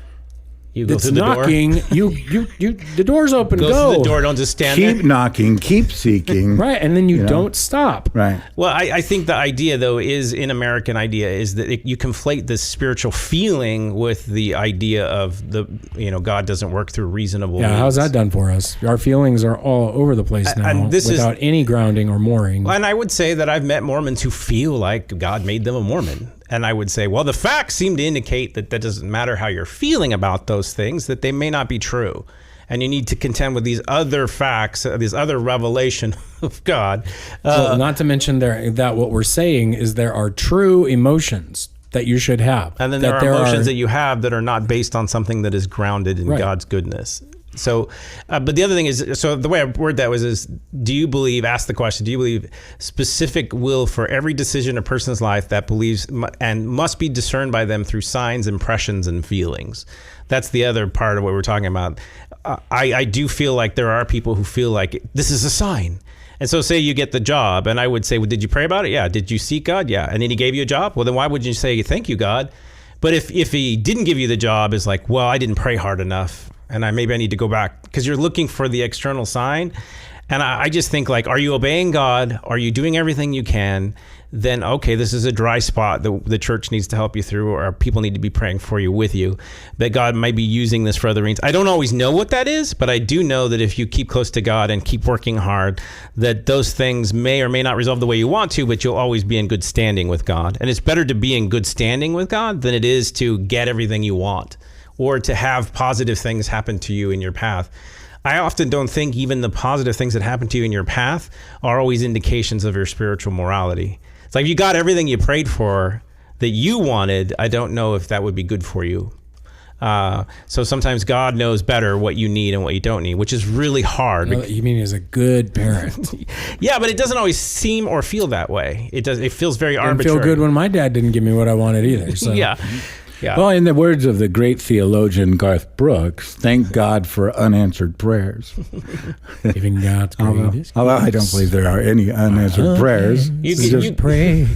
you go through the knocking, door. you the door's open. Go through the door. Don't just stand there. Keep knocking. Keep seeking. Right, and then you don't stop. Right. Well, I think the idea, though, is an American idea, is that you conflate this spiritual feeling with the idea of God doesn't work through reasonable means. How's that done for us? Our feelings are all over the place now, without any grounding or mooring. And I would say that I've met Mormons who feel like God made them a Mormon. And I would say, well, the facts seem to indicate that doesn't matter how you're feeling about those things, that they may not be true. And you need to contend with these other facts, this other revelation of God. Not to mention that what we're saying is there are true emotions that you should have. And then there are emotions that you have that are not based on something that is grounded in God's goodness. So, but the other thing is, so the way I word that is, ask the question, do you believe specific will for every decision in a person's life that believes and must be discerned by them through signs, impressions, and feelings? That's the other part of what we're talking about. I do feel like there are people who feel like this is a sign. And so say you get the job, and I would say, well, did you pray about it? Yeah. Did you seek God? Yeah. And then he gave you a job? Well, then why would you say, thank you, God? But if he didn't give you the job, it's like, well, I didn't pray hard enough, and maybe I need to go back, because you're looking for the external sign. And I just think, like, are you obeying God? Are you doing everything you can? Then, okay, this is a dry spot that the church needs to help you through, or people need to be praying for you, with you, that God might be using this for other reasons. I don't always know what that is, but I do know that if you keep close to God and keep working hard, that those things may or may not resolve the way you want to, but you'll always be in good standing with God. And it's better to be in good standing with God than it is to get everything you want, or to have positive things happen to you in your path. I often don't think even the positive things that happen to you in your path are always indications of your spiritual morality. It's like, if you got everything you prayed for that you wanted, I don't know if that would be good for you. So sometimes God knows better what you need and what you don't need, which is really hard. You mean as a good parent? Yeah, but it doesn't always seem or feel that way. It does. It feels very arbitrary. Didn't feel good when my dad didn't give me what I wanted either. So. Yeah. Yeah. Well, in the words of the great theologian Garth Brooks, thank God for unanswered prayers. Even God's greatest. Although I don't believe there are any unanswered prayers. You pray.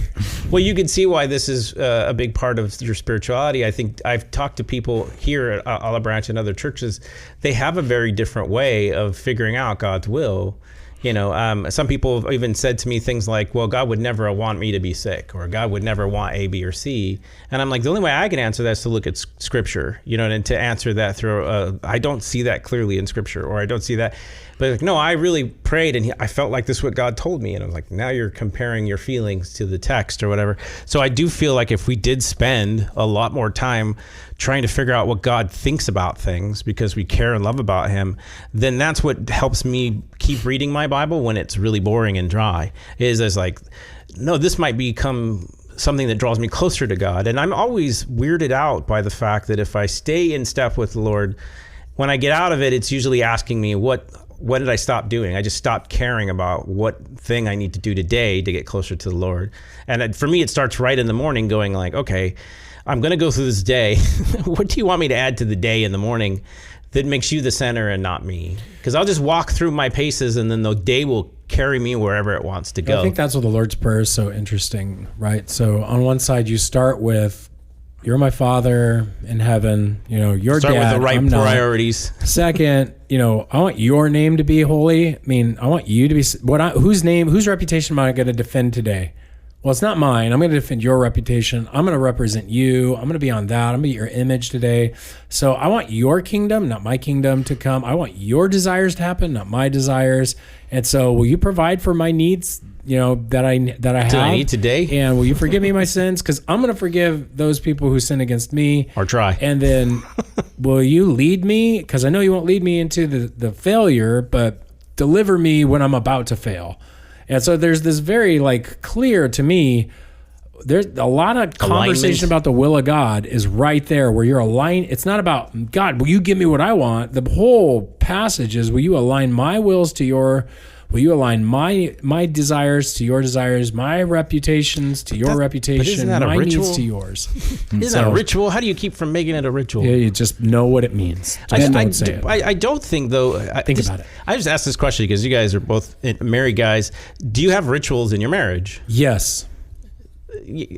Well, you can see why this is a big part of your spirituality. I think I've talked to people here at Olive Branch and other churches. They have a very different way of figuring out God's will. Some people have even said to me things like, well, God would never want me to be sick, or God would never want A, B, or C. And I'm like, the only way I can answer that is to look at scripture, and to answer that through, I don't see that clearly in scripture, or I don't see that. But like, no, I really prayed and I felt like this is what God told me. And I was like, now you're comparing your feelings to the text or whatever. So I do feel like if we did spend a lot more time trying to figure out what God thinks about things because we care and love about him, then that's what helps me keep reading my Bible when it's really boring and dry, is as like, no, this might become something that draws me closer to God. And I'm always weirded out by the fact that if I stay in step with the Lord, when I get out of it, it's usually asking me, what did I stop doing? I just stopped caring about what thing I need to do today to get closer to the Lord. And for me, it starts right in the morning going like, okay, I'm going to go through this day. What do you want me to add to the day in the morning that makes you the center and not me? Because I'll just walk through my paces and then the day will carry me wherever it wants to go. I think that's what the Lord's Prayer is so interesting, right? So on one side, you start with, you're my Father in heaven, your Start dad. with the right I'm priorities. Not. Second, I want your name to be holy. I mean, I want you to be, whose reputation am I going to defend today? Well, it's not mine. I'm going to defend your reputation. I'm going to represent you. I'm going to be on that. I'm going to be your image today. So I want your kingdom, not my kingdom, to come. I want your desires to happen, not my desires. And so will you provide for my needs, that I have? That I need today? And will you forgive me my sins? Because I'm going to forgive those people who sin against me. Or try. And then will you lead me? Because I know you won't lead me into the failure, but deliver me when I'm about to fail. And so there's this very clear to me, there's a lot of conversation about the will of God is right there where you're aligned. It's not about, God, will you give me what I want? The whole passage is, will you align my wills to will you align my desires to your desires, my reputations to your reputation, my needs to yours? Isn't that a ritual? How do you keep from making it a ritual? Yeah, you just know what it means. Just don't say it. I don't think, though. Think about it. I just asked this question because you guys are both married guys. Do you have rituals in your marriage? Yes.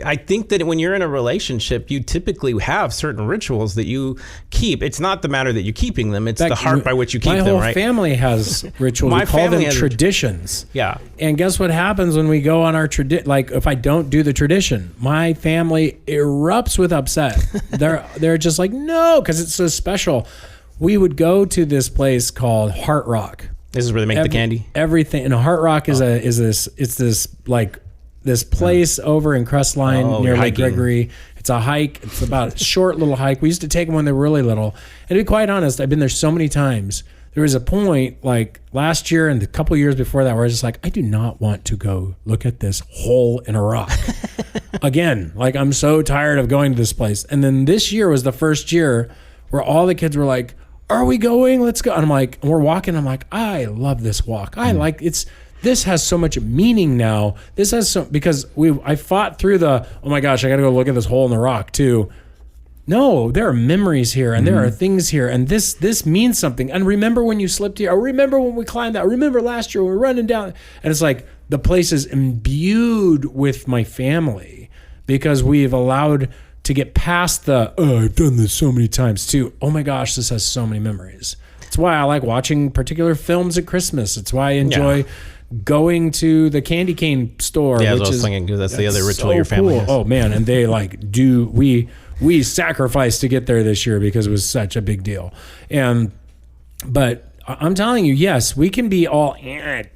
I think that when you're in a relationship, you typically have certain rituals that you keep. It's not the matter that you're keeping them. It's the heart by which you keep them, right? My whole family has rituals. We call them traditions. Yeah. And guess what happens when we go on our tradition? Like if I don't do the tradition, my family erupts with upset. They're just like, no, because it's so special. We would go to this place called Heart Rock. This is where they make the candy? Everything. And Heart Rock is this place over in Crestline near Lake Gregory. It's a hike. It's about a short little hike. We used to take them when they were really little. And to be quite honest, I've been there so many times. There was a point like last year and a couple of years before that where I was just like, I do not want to go look at this hole in a rock again. Like I'm so tired of going to this place. And then this year was the first year where all the kids were like, are we going? Let's go. And I'm like, and we're walking. I'm like, I love this walk. This has so much meaning now. This has because I fought through oh my gosh, I got to go look at this hole in the rock too. No, there are memories here and there are things here and this means something. And remember when you slipped here? Or remember when we climbed that? Remember last year when we were running down? And it's like the place is imbued with my family because we've allowed to get past I've done this so many times too. Oh my gosh, this has so many memories. It's why I like watching particular films at Christmas. It's why I enjoy going to the candy cane store. Yeah, which I was thinking that's the other ritual your family has. Oh man, and they we sacrificed to get there this year because it was such a big deal. But I'm telling you, yes, we can be all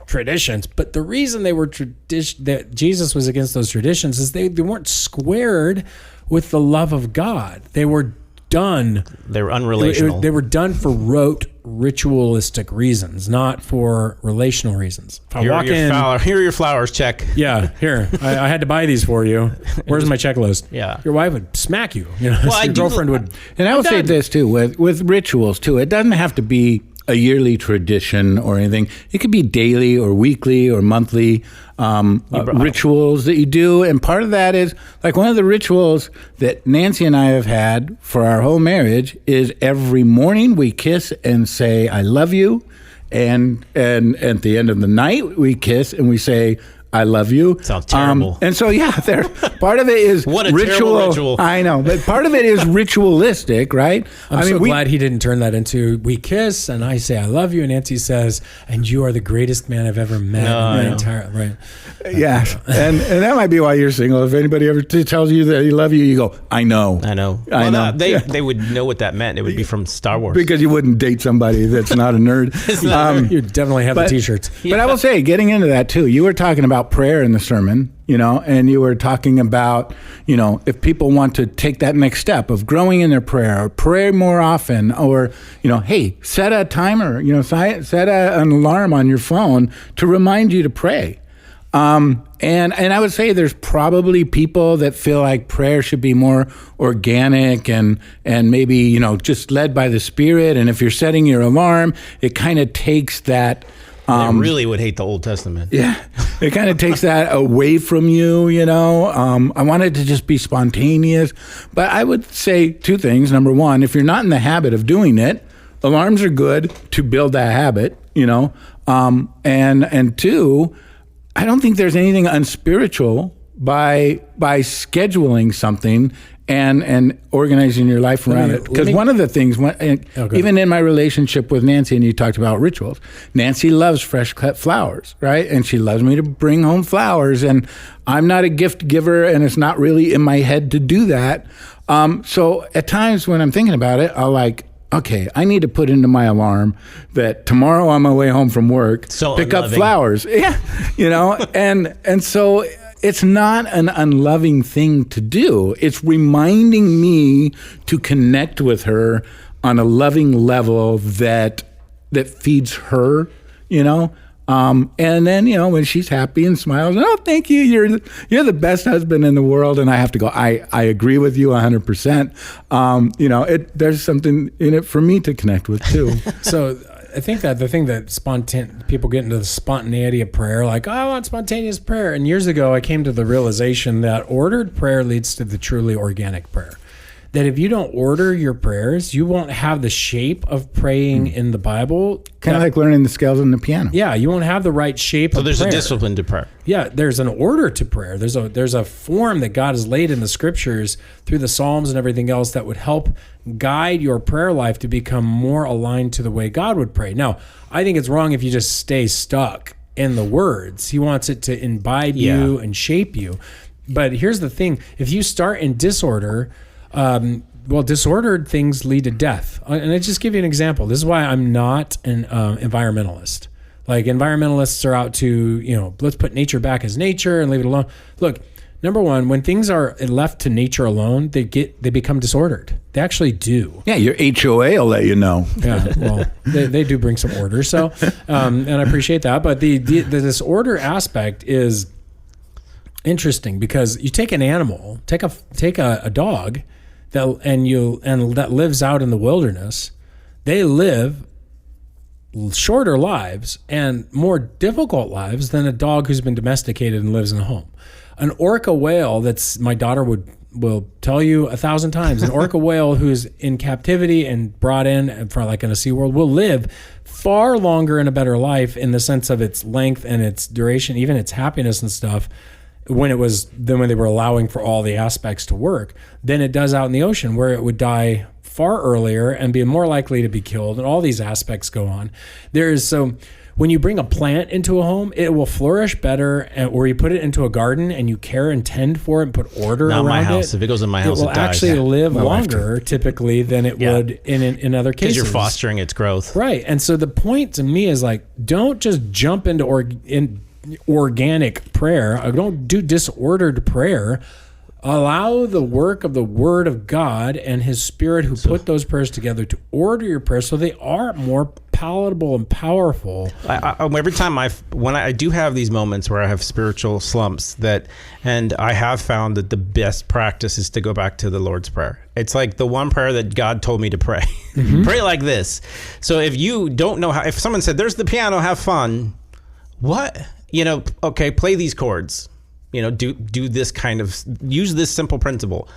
traditions, but the reason they were that Jesus was against those traditions is they weren't squared with the love of God. They were done. They were unrelational. They were done for rote ritualistic reasons, not for relational reasons. If I walk in, here are your flowers, check. Yeah, here. I had to buy these for you. Where's my checklist? Yeah. Your wife would smack you. Your girlfriend would. And I will say this too, with rituals too, it doesn't have to be a yearly tradition or anything. It could be daily or weekly or monthly rituals that you do. And part of that is, like one of the rituals that Nancy and I have had for our whole marriage is every morning we kiss and say, I love you. And at the end of the night, we kiss and we say, I love you. Sounds terrible. And so, part of it is what a terrible ritual. I know, but part of it is ritualistic, right? I'm so glad he didn't turn that into we kiss and I say I love you, and Nancy says, and you are the greatest man I've ever met in my entire right. Yeah, and that might be why you're single. If anybody ever tells you that he love you, you go, I know. I know. They would know what that meant. It would be from Star Wars. Because you wouldn't date somebody that's not a nerd. You definitely have the T-shirts. But I will say, getting into that too, you were talking about prayer in the sermon, and you were talking about, if people want to take that next step of growing in their prayer, or pray more often, or, hey, set a timer, set an alarm on your phone to remind you to pray. And I would say there's probably people that feel like prayer should be more organic and maybe, just led by the Spirit. And if you're setting your alarm, it kind of takes that. They really would hate the Old Testament. Yeah, it kind of takes that away from you, I want it to just be spontaneous. But I would say two things. Number one, if you're not in the habit of doing it, alarms are good to build that habit, and two, I don't think there's anything unspiritual by scheduling something and organizing your life around it. Because one of the things, even in my relationship with Nancy, and you talked about rituals, Nancy loves fresh cut flowers, right? And she loves me to bring home flowers. And I'm not a gift giver, and it's not really in my head to do that. So at times when I'm thinking about it, I'll okay, I need to put into my alarm that tomorrow on my way home from work, pick up flowers. Yeah, and so it's not an unloving thing to do. It's reminding me to connect with her on a loving level that feeds her, and then, when she's happy and smiles, oh, thank you. You're the best husband in the world. And I have to go, I agree with you 100%. There's something in it for me to connect with too. So I think that the thing that people get into the spontaneity of prayer, like, oh, I want spontaneous prayer. And years ago, I came to the realization that ordered prayer leads to the truly organic prayer. That if you don't order your prayers, you won't have the shape of praying in the Bible. Kind of like learning the scales on the piano. Yeah, you won't have the right shape of prayer. So there's a discipline to prayer. Yeah, there's an order to prayer. There's a form that God has laid in the scriptures through the Psalms and everything else that would help guide your prayer life to become more aligned to the way God would pray. Now, I think it's wrong if you just stay stuck in the words. He wants it to imbibe you and shape you. But here's the thing. If you start in disorder, disordered things lead to death. And I just give you an example. This is why I'm not an environmentalist. Like environmentalists are out to, let's put nature back as nature and leave it alone. Look, number one, when things are left to nature alone, they become disordered. They actually do. Yeah, your HOA will let you know. Yeah, well, they do bring some order. So, and I appreciate that. But the disorder aspect is interesting because you take an animal, take a dog, that lives out in the wilderness. They live shorter lives and more difficult lives than a dog who's been domesticated and lives in a home. An orca whale, that's my daughter will tell you 1,000 times, an orca whale who's in captivity and brought in for like in a SeaWorld will live far longer and a better life in the sense of its length and its duration, even its happiness and stuff, when they were allowing for all the aspects to work, than it does out in the ocean, where it would die far earlier and be more likely to be killed, and all these aspects go on. So when you bring a plant into a home, it will flourish better, or you put it into a garden and you care and tend for it and put order around it. Not my house. If it goes in my house, it will actually live longer typically than it would in other cases. Because you're fostering its growth. Right. And so the point to me is don't just jump into organic prayer. Don't do disordered prayer. Allow the work of the Word of God and His Spirit who put those prayers together to order your prayers so they are more palatable and powerful. Every time when I do have these moments where I have spiritual slumps, and I have found that the best practice is to go back to the Lord's Prayer. It's like the one prayer that God told me to pray. Mm-hmm. Pray like this. So if you don't know if someone said, there's the piano, have fun. What? Okay, play these chords. Do this kind of, use this simple principle.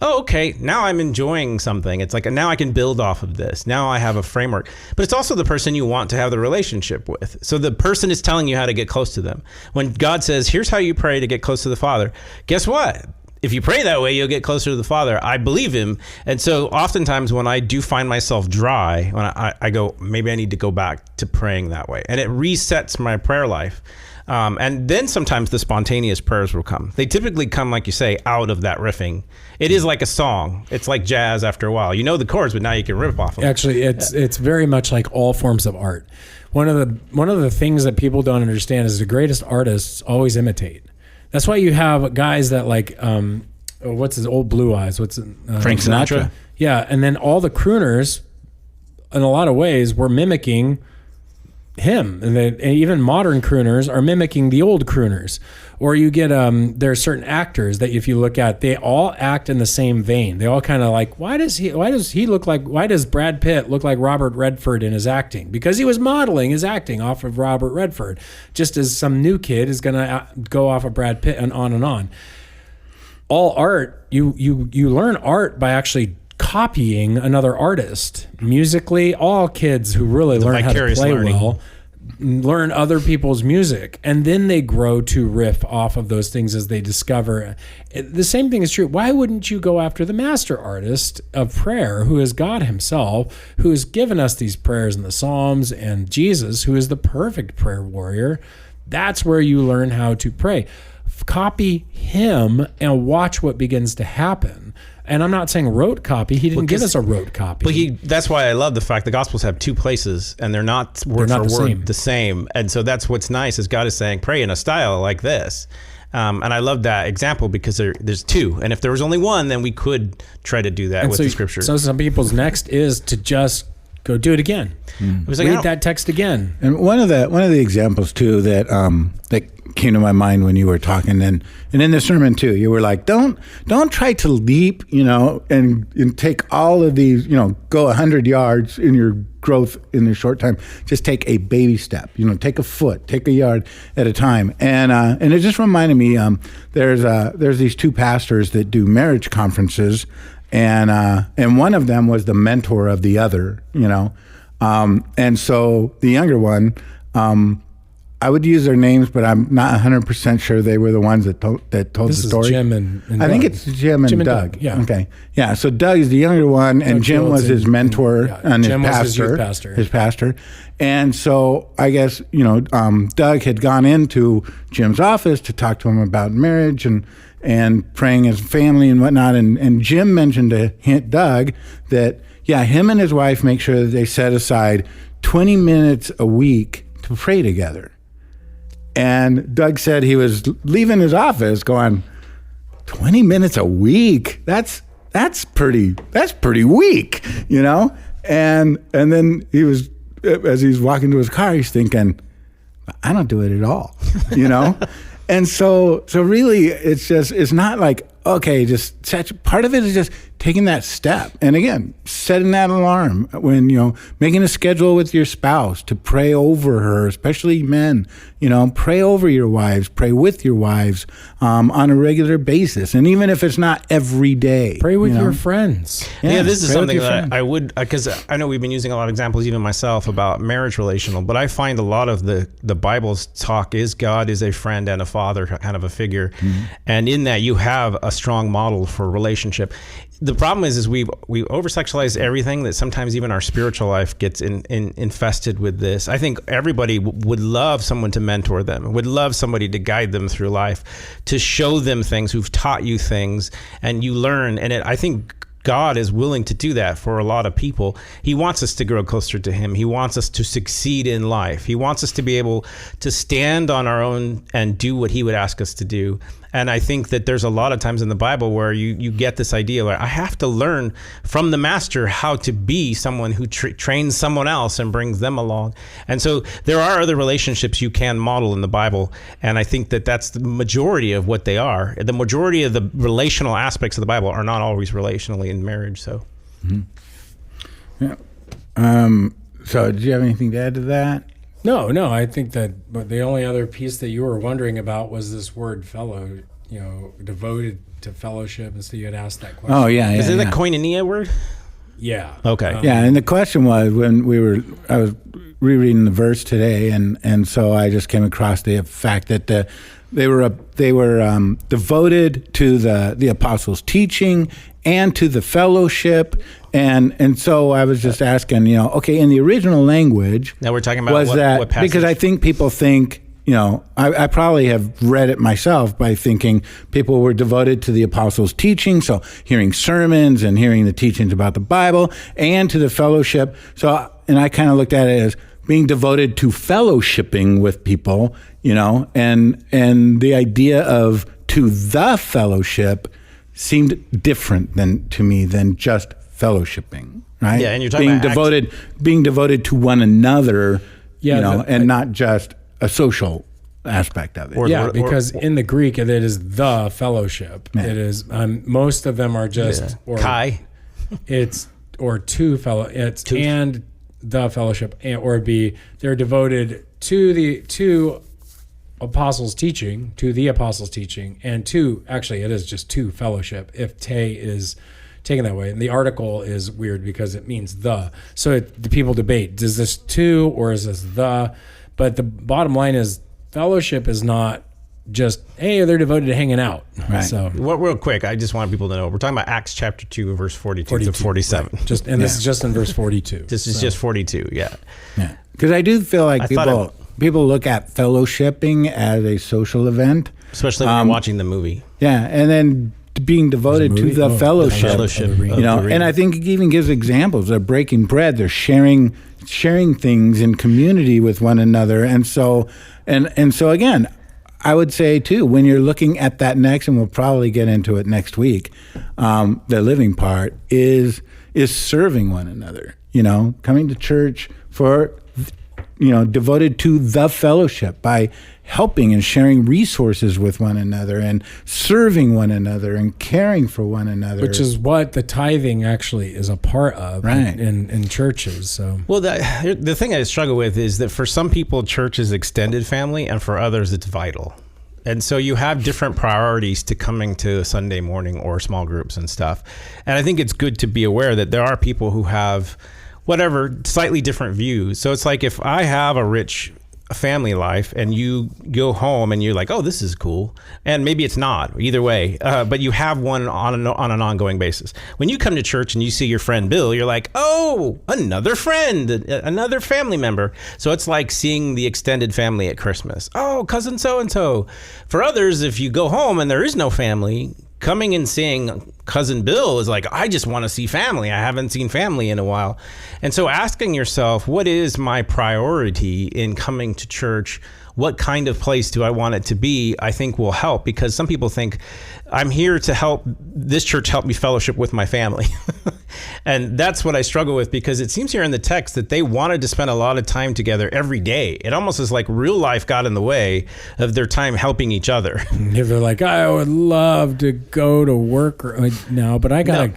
oh, okay, now I'm enjoying something. It's like, now I can build off of this. Now I have a framework. But it's also the person you want to have the relationship with. So the person is telling you how to get close to them. When God says, here's how you pray to get close to the Father, guess what? If you pray that way, you'll get closer to the Father. I believe him. And so oftentimes when I do find myself dry, when I go, maybe I need to go back to praying that way. And it resets my prayer life. And then sometimes the spontaneous prayers will come. They typically come, like you say, out of that riffing. It is like a song. It's like jazz after a while. You know the chords, but now you can rip off them. Actually, it's very much like all forms of art. One of the things that people don't understand is the greatest artists always imitate. That's why you have guys that like, what's his old Blue Eyes? Frank Sinatra? Yeah, and then all the crooners, in a lot of ways, were mimicking him, and even modern crooners are mimicking the old crooners. Or you get there are certain actors that if you look at, they all act in the same vein. They all kind of like, why does Brad Pitt look like Robert Redford in his acting? Because he was modeling his acting off of Robert Redford, just as some new kid is going to go off of Brad Pitt, and on and on. All art, you learn art by actually copying another artist. Musically, all kids who really learn how to play well learn other people's music, and then they grow to riff off of those things as they discover. The same thing is true. Why wouldn't you go after the master artist of prayer, who is God himself, who has given us these prayers in the Psalms, and Jesus, who is the perfect prayer warrior? That's where you learn how to pray. Copy him and watch what begins to happen. And I'm not saying rote copy. He didn't give us a rote copy. But that's why I love the fact the Gospels have two places, and they're not word for word the same. And so that's what's nice, is God is saying, pray in a style like this. And I love that example, because there's two. And if there was only one, then we could try to do that with the scripture. So some people's next is to just go do it again. It was like, read that text again. And one of the examples too that came to my mind when you were talking, and in the sermon too, you were like, don't try to leap, and take all of these, go 100 yards in your growth in a short time. Just take a baby step, take a foot, take a yard at a time. And it just reminded me, there's these two pastors that do marriage conferences, and one of them was the mentor of the other, and so the younger one, I would use their names, but I'm not 100% sure they were the ones that told the story. This is Jim and I think it's Jim and Doug. Yeah. Okay. Yeah. So Doug is the younger one, and Jim was his mentor and Jim his was pastor. his youth pastor. His pastor. And so I guess, Doug had gone into Jim's office to talk to him about marriage and praying as family and whatnot. And Jim mentioned to Doug that, him and his wife make sure that they set aside 20 minutes a week to pray together. And Doug said he was leaving his office going, 20 minutes a week? That's pretty weak, And then he was, as he's walking to his car, he's thinking, I don't do it at all, And so really it's not like, okay, part of it is just taking that step. And again, setting that alarm when, making a schedule with your spouse to pray over her, especially men, pray over your wives, pray with your wives on a regular basis. And even if it's not every day. Pray with your friends. Yeah, this is something that I would, because I know we've been using a lot of examples, even myself, about marriage relational, but I find a lot of the Bible's talk is God is a friend and a father kind of a figure. Mm-hmm. And in that you have a strong model for relationship. The problem is we over-sexualize everything, that sometimes even our spiritual life gets infested with this. I think everybody would love someone to mentor them, would love somebody to guide them through life, to show them things, who've taught you things, and you learn. And I think God is willing to do that for a lot of people. He wants us to grow closer to him. He wants us to succeed in life. He wants us to be able to stand on our own and do what he would ask us to do. And I think that there's a lot of times in the Bible where you get this idea where I have to learn from the master how to be someone who trains someone else and brings them along. And so there are other relationships you can model in the Bible. And I think that that's the majority of what they are. The majority of the relational aspects of the Bible are not always relationally in marriage. So, yeah. So did you have anything to add to that? No, I think that the only other piece that you were wondering about was this word fellow. devoted to fellowship, and so you had asked that question. Oh yeah, Is it yeah. the koinonia word? Yeah. Okay. Yeah, and the question was I was rereading the verse today, and so I just came across the fact that they were devoted to the apostles' teaching and to the fellowship, and so I was just asking, okay, in the original language, Now we're talking about was what that passage? because I think people think. I probably have read it myself by thinking people were devoted to the apostles' teaching, so hearing sermons and hearing the teachings about the Bible, and to the fellowship. And I kind of looked at it as being devoted to fellowshipping with people, and the idea of to the fellowship seemed different to me than just fellowshipping, right? Yeah, and you're talking being about being devoted to one another, Yeah, and not just a social aspect of it. Because in the Greek it is the fellowship. Yeah. It is most of them are just or Kai. it's or to fellow. It's and the fellowship, or they're devoted to the apostles' teaching, and to actually it is just to fellowship. If te is taken that way, and the article is weird because it means the. So the people debate: is this to or is this the? But the bottom line is fellowship is not just, hey, they're devoted to hanging out. Right. So Real quick, I just want people to know we're talking about Acts chapter 2, verse 42 to 47. right. This is just in verse 42. This is just 42, yeah. Yeah, because I do feel like people look at fellowshipping as a social event, Especially when you're watching the movie. yeah, and then being devoted to the fellowship, Fellowship of the and I think it even gives examples. They're breaking bread, they're sharing things in community with one another, and so again, I would say too, when you're looking at that next, and we'll probably get into it next week, the living part is serving one another. Coming to church for, devoted to the fellowship by helping and sharing resources with one another and serving one another and caring for one another. Which is what the tithing actually is a part of Right. in churches. So Well, the thing I struggle with is that for some people, church is extended family, and for others, it's vital. And so you have different priorities to coming to Sunday morning or small groups and stuff. And I think it's good to be aware that there are people who have whatever slightly different views. So it's like if I have a rich family life and you go home and you're like, oh, this is cool, and maybe it's not, either way, but you have one on an ongoing basis. When you come to church and you see your friend Bill, you're like, oh, another friend, another family member. So it's like seeing the extended family at Christmas. Oh, cousin so and so. For others, if you go home and there is no family, coming and seeing cousin Bill is like, I just want to see family. I haven't seen family in a while. And so asking yourself, what is my priority in coming to church? What kind of place do I want it to be? I think will help, because some people think I'm here to help this church help me fellowship with my family. And that's what I struggle with, because it seems here in the text that they wanted to spend a lot of time together every day. It almost is like real life got in the way of their time helping each other. if they're like, I would love to go to work now, but I gotta.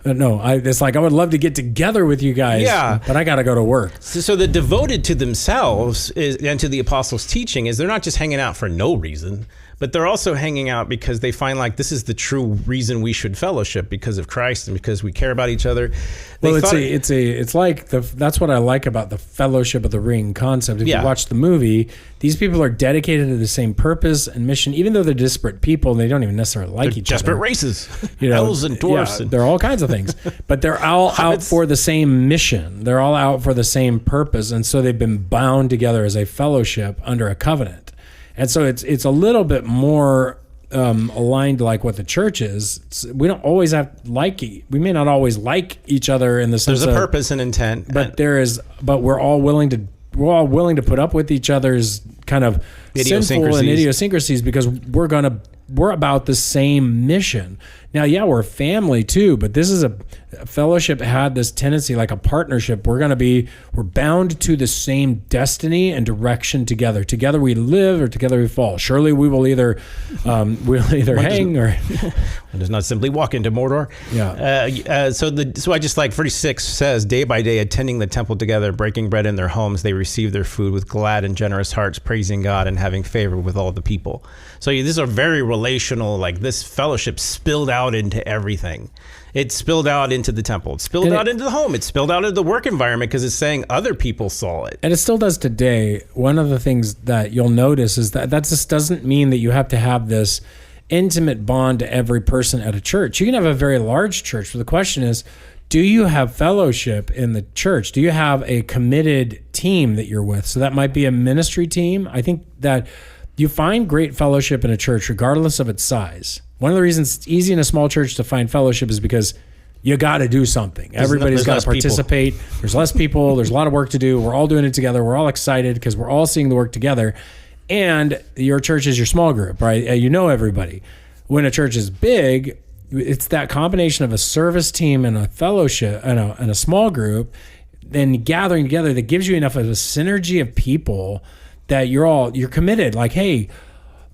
It's like I would love to get together with you guys, but I got to go to work. So the devoted to themselves and to the apostles' teaching is they're not just hanging out for no reason, but they're also hanging out because they find like this is the true reason we should fellowship, because of Christ and because we care about each other. It's like that's what I like about the Fellowship of the Ring concept. If you watch the movie, these people are dedicated to the same purpose and mission, even though they're disparate people and they don't even necessarily like each other. Disparate races, elves and dwarfs. They're all kinds of things, but they're all out for the same mission. They're all out for the same purpose, and so they've been bound together as a fellowship under a covenant. And so it's a little bit more aligned to like what the church is. We don't always we may not always like each other in the sense there's a purpose and intent, but we're all willing to put up with each other's kind of sinful and idiosyncrasies, because we're about the same mission. Now, yeah, we're a family too, but this is a fellowship had this tendency, like a partnership. We're bound to the same destiny and direction together. Together we live, or together we fall. Surely we will either hang or one does not simply walk into Mordor. Yeah. So I just like 36 says, day by day, attending the temple together, breaking bread in their homes, they receive their food with glad and generous hearts, praising God and having favor with all the people. So these are very relational. Like this fellowship spilled out into everything. It spilled out into the temple. It spilled out into the home. It spilled out into the work environment because it's saying other people saw it. And it still does today. One of the things that you'll notice is that just doesn't mean that you have to have this intimate bond to every person at a church. You can have a very large church, but the question is, do you have fellowship in the church? Do you have a committed team that you're with? So that might be a ministry team. I think that you find great fellowship in a church regardless of its size. One of the reasons it's easy in a small church to find fellowship is because you got to do something. Everybody's got to participate. There's less people. There's a lot of work to do. We're all doing it together. We're all excited because we're all seeing the work together. And your church is your small group, right? You know everybody. When a church is big, it's that combination of a service team and a fellowship and a small group, then gathering together that gives you enough of a synergy of people that you're committed. Like, hey,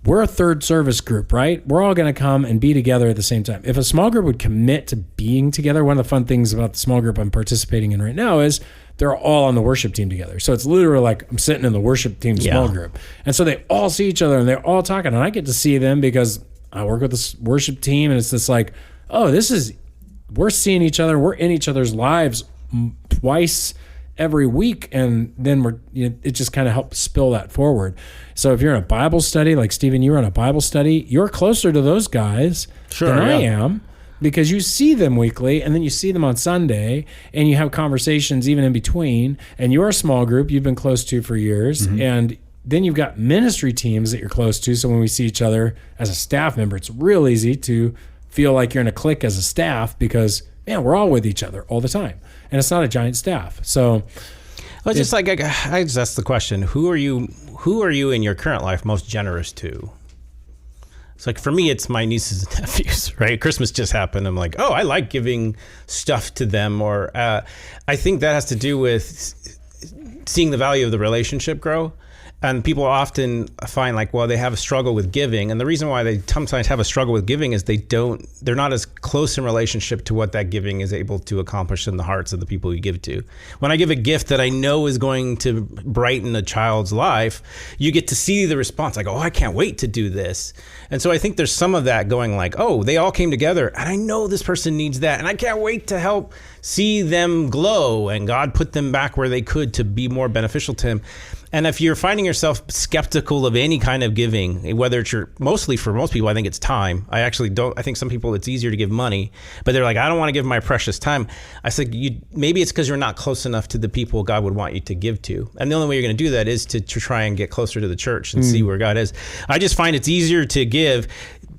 we're a third service group, right? We're all going to come and be together at the same time. If a small group would commit to being together, one of the fun things about the small group I'm participating in right now is they're all on the worship team together. So it's literally like I'm sitting in the worship team small group. And so they all see each other and they're all talking. And I get to see them because I work with this worship team, and it's just like, oh, we're seeing each other. We're in each other's lives twice every week, and then it just kind of helps spill that forward. So if you're in a Bible study, like Stephen, you were in a Bible study, you're closer to those guys than I am, because you see them weekly, and then you see them on Sunday, and you have conversations even in between, and you're a small group you've been close to for years, and then you've got ministry teams that you're close to, so when we see each other as a staff member, it's real easy to feel like you're in a clique as a staff because, man, we're all with each other all the time. And it's not a giant staff. So well, just like I just asked the question, who are you in your current life most generous to? It's like, for me, it's my nieces and nephews, right? Christmas just happened. I'm like, oh, I like giving stuff to them. Or I think that has to do with seeing the value of the relationship grow. And people often find like, well, they have a struggle with giving. And the reason why they sometimes have a struggle with giving is they're not as close in relationship to what that giving is able to accomplish in the hearts of the people you give to. When I give a gift that I know is going to brighten a child's life, you get to see the response like, oh, I can't wait to do this. And so I think there's some of that going like, oh, they all came together and I know this person needs that. And I can't wait to help see them glow and God put them back where they could to be more beneficial to him. And if you're finding yourself skeptical of any kind of giving, whether it's mostly for most people, I think it's time. I think some people it's easier to give money, but they're like, I don't want to give my precious time. I said, maybe it's because you're not close enough to the people God would want you to give to. And the only way you're going to do that is to try and get closer to the church and see where God is. I just find it's easier to give.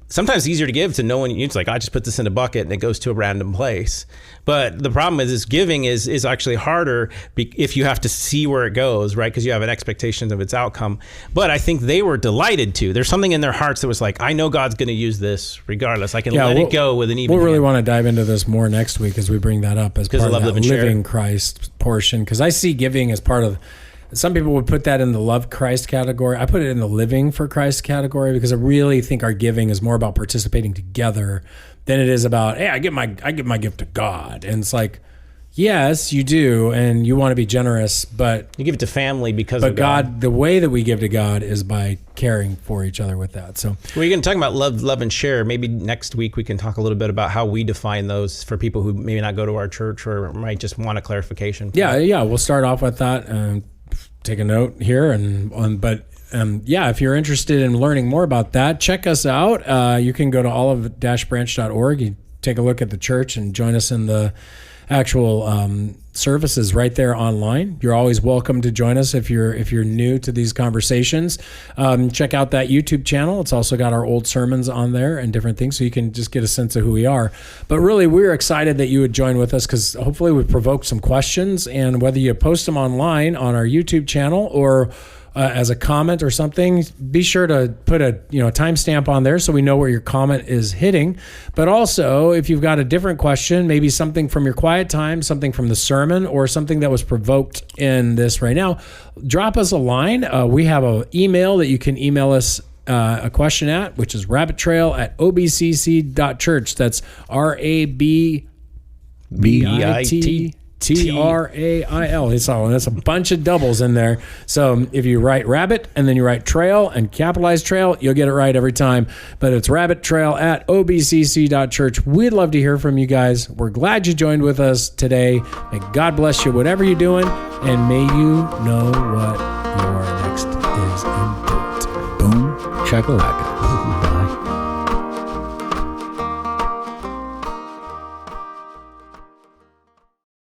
Sometimes it's easier to give to no one. It's like, I just put this in a bucket and it goes to a random place. But the problem is giving is actually harder if you have to see where it goes, right? Because you have an expectation of its outcome. But I think they were delighted to. There's something in their hearts that was like, I know God's going to use this regardless. I can let it go with an even We'll really hand. want to dive into this more next week as we bring that up as part of that living Christ portion. Because I see giving as part of... Some people would put that in the love Christ category. I put it in the living for Christ category because I really think our giving is more about participating together than it is about, hey, I give my gift to God. And it's like, yes, you do, and you want to be generous, but you give it to family because of God. The way that we give to God is by caring for each other with that. So we're going to talk about love and share. Maybe next week we can talk a little bit about how we define those for people who maybe not go to our church or might just want a clarification. Yeah, we'll start off with that. Take a note here, but if you're interested in learning more about that, check us out. You can go to olive-branch.org. You take a look at the church and join us in the actual services right there online. You're always welcome to join us if you're new to these conversations. Check out that YouTube channel. It's also got our old sermons on there and different things, so you can just get a sense of who we are. But really, we're excited that you would join with us because hopefully we've provoked some questions, and whether you post them online on our YouTube channel or as a comment or something, be sure to put a timestamp on there so we know where your comment is hitting. But also, if you've got a different question, maybe something from your quiet time, something from the sermon, or something that was provoked in this right now, drop us a line. We have an email that you can email us a question at, which is rabbittrail@obcc.church. That's RABBITTRAIL. That's a bunch of doubles in there. So if you write rabbit and then you write trail and capitalize trail, you'll get it right every time. But it's rabbittrail@obcc.church. We'd love to hear from you guys. We're glad you joined with us today. May God bless you, whatever you're doing, and may you know what your next is in. Boom, chakalaka.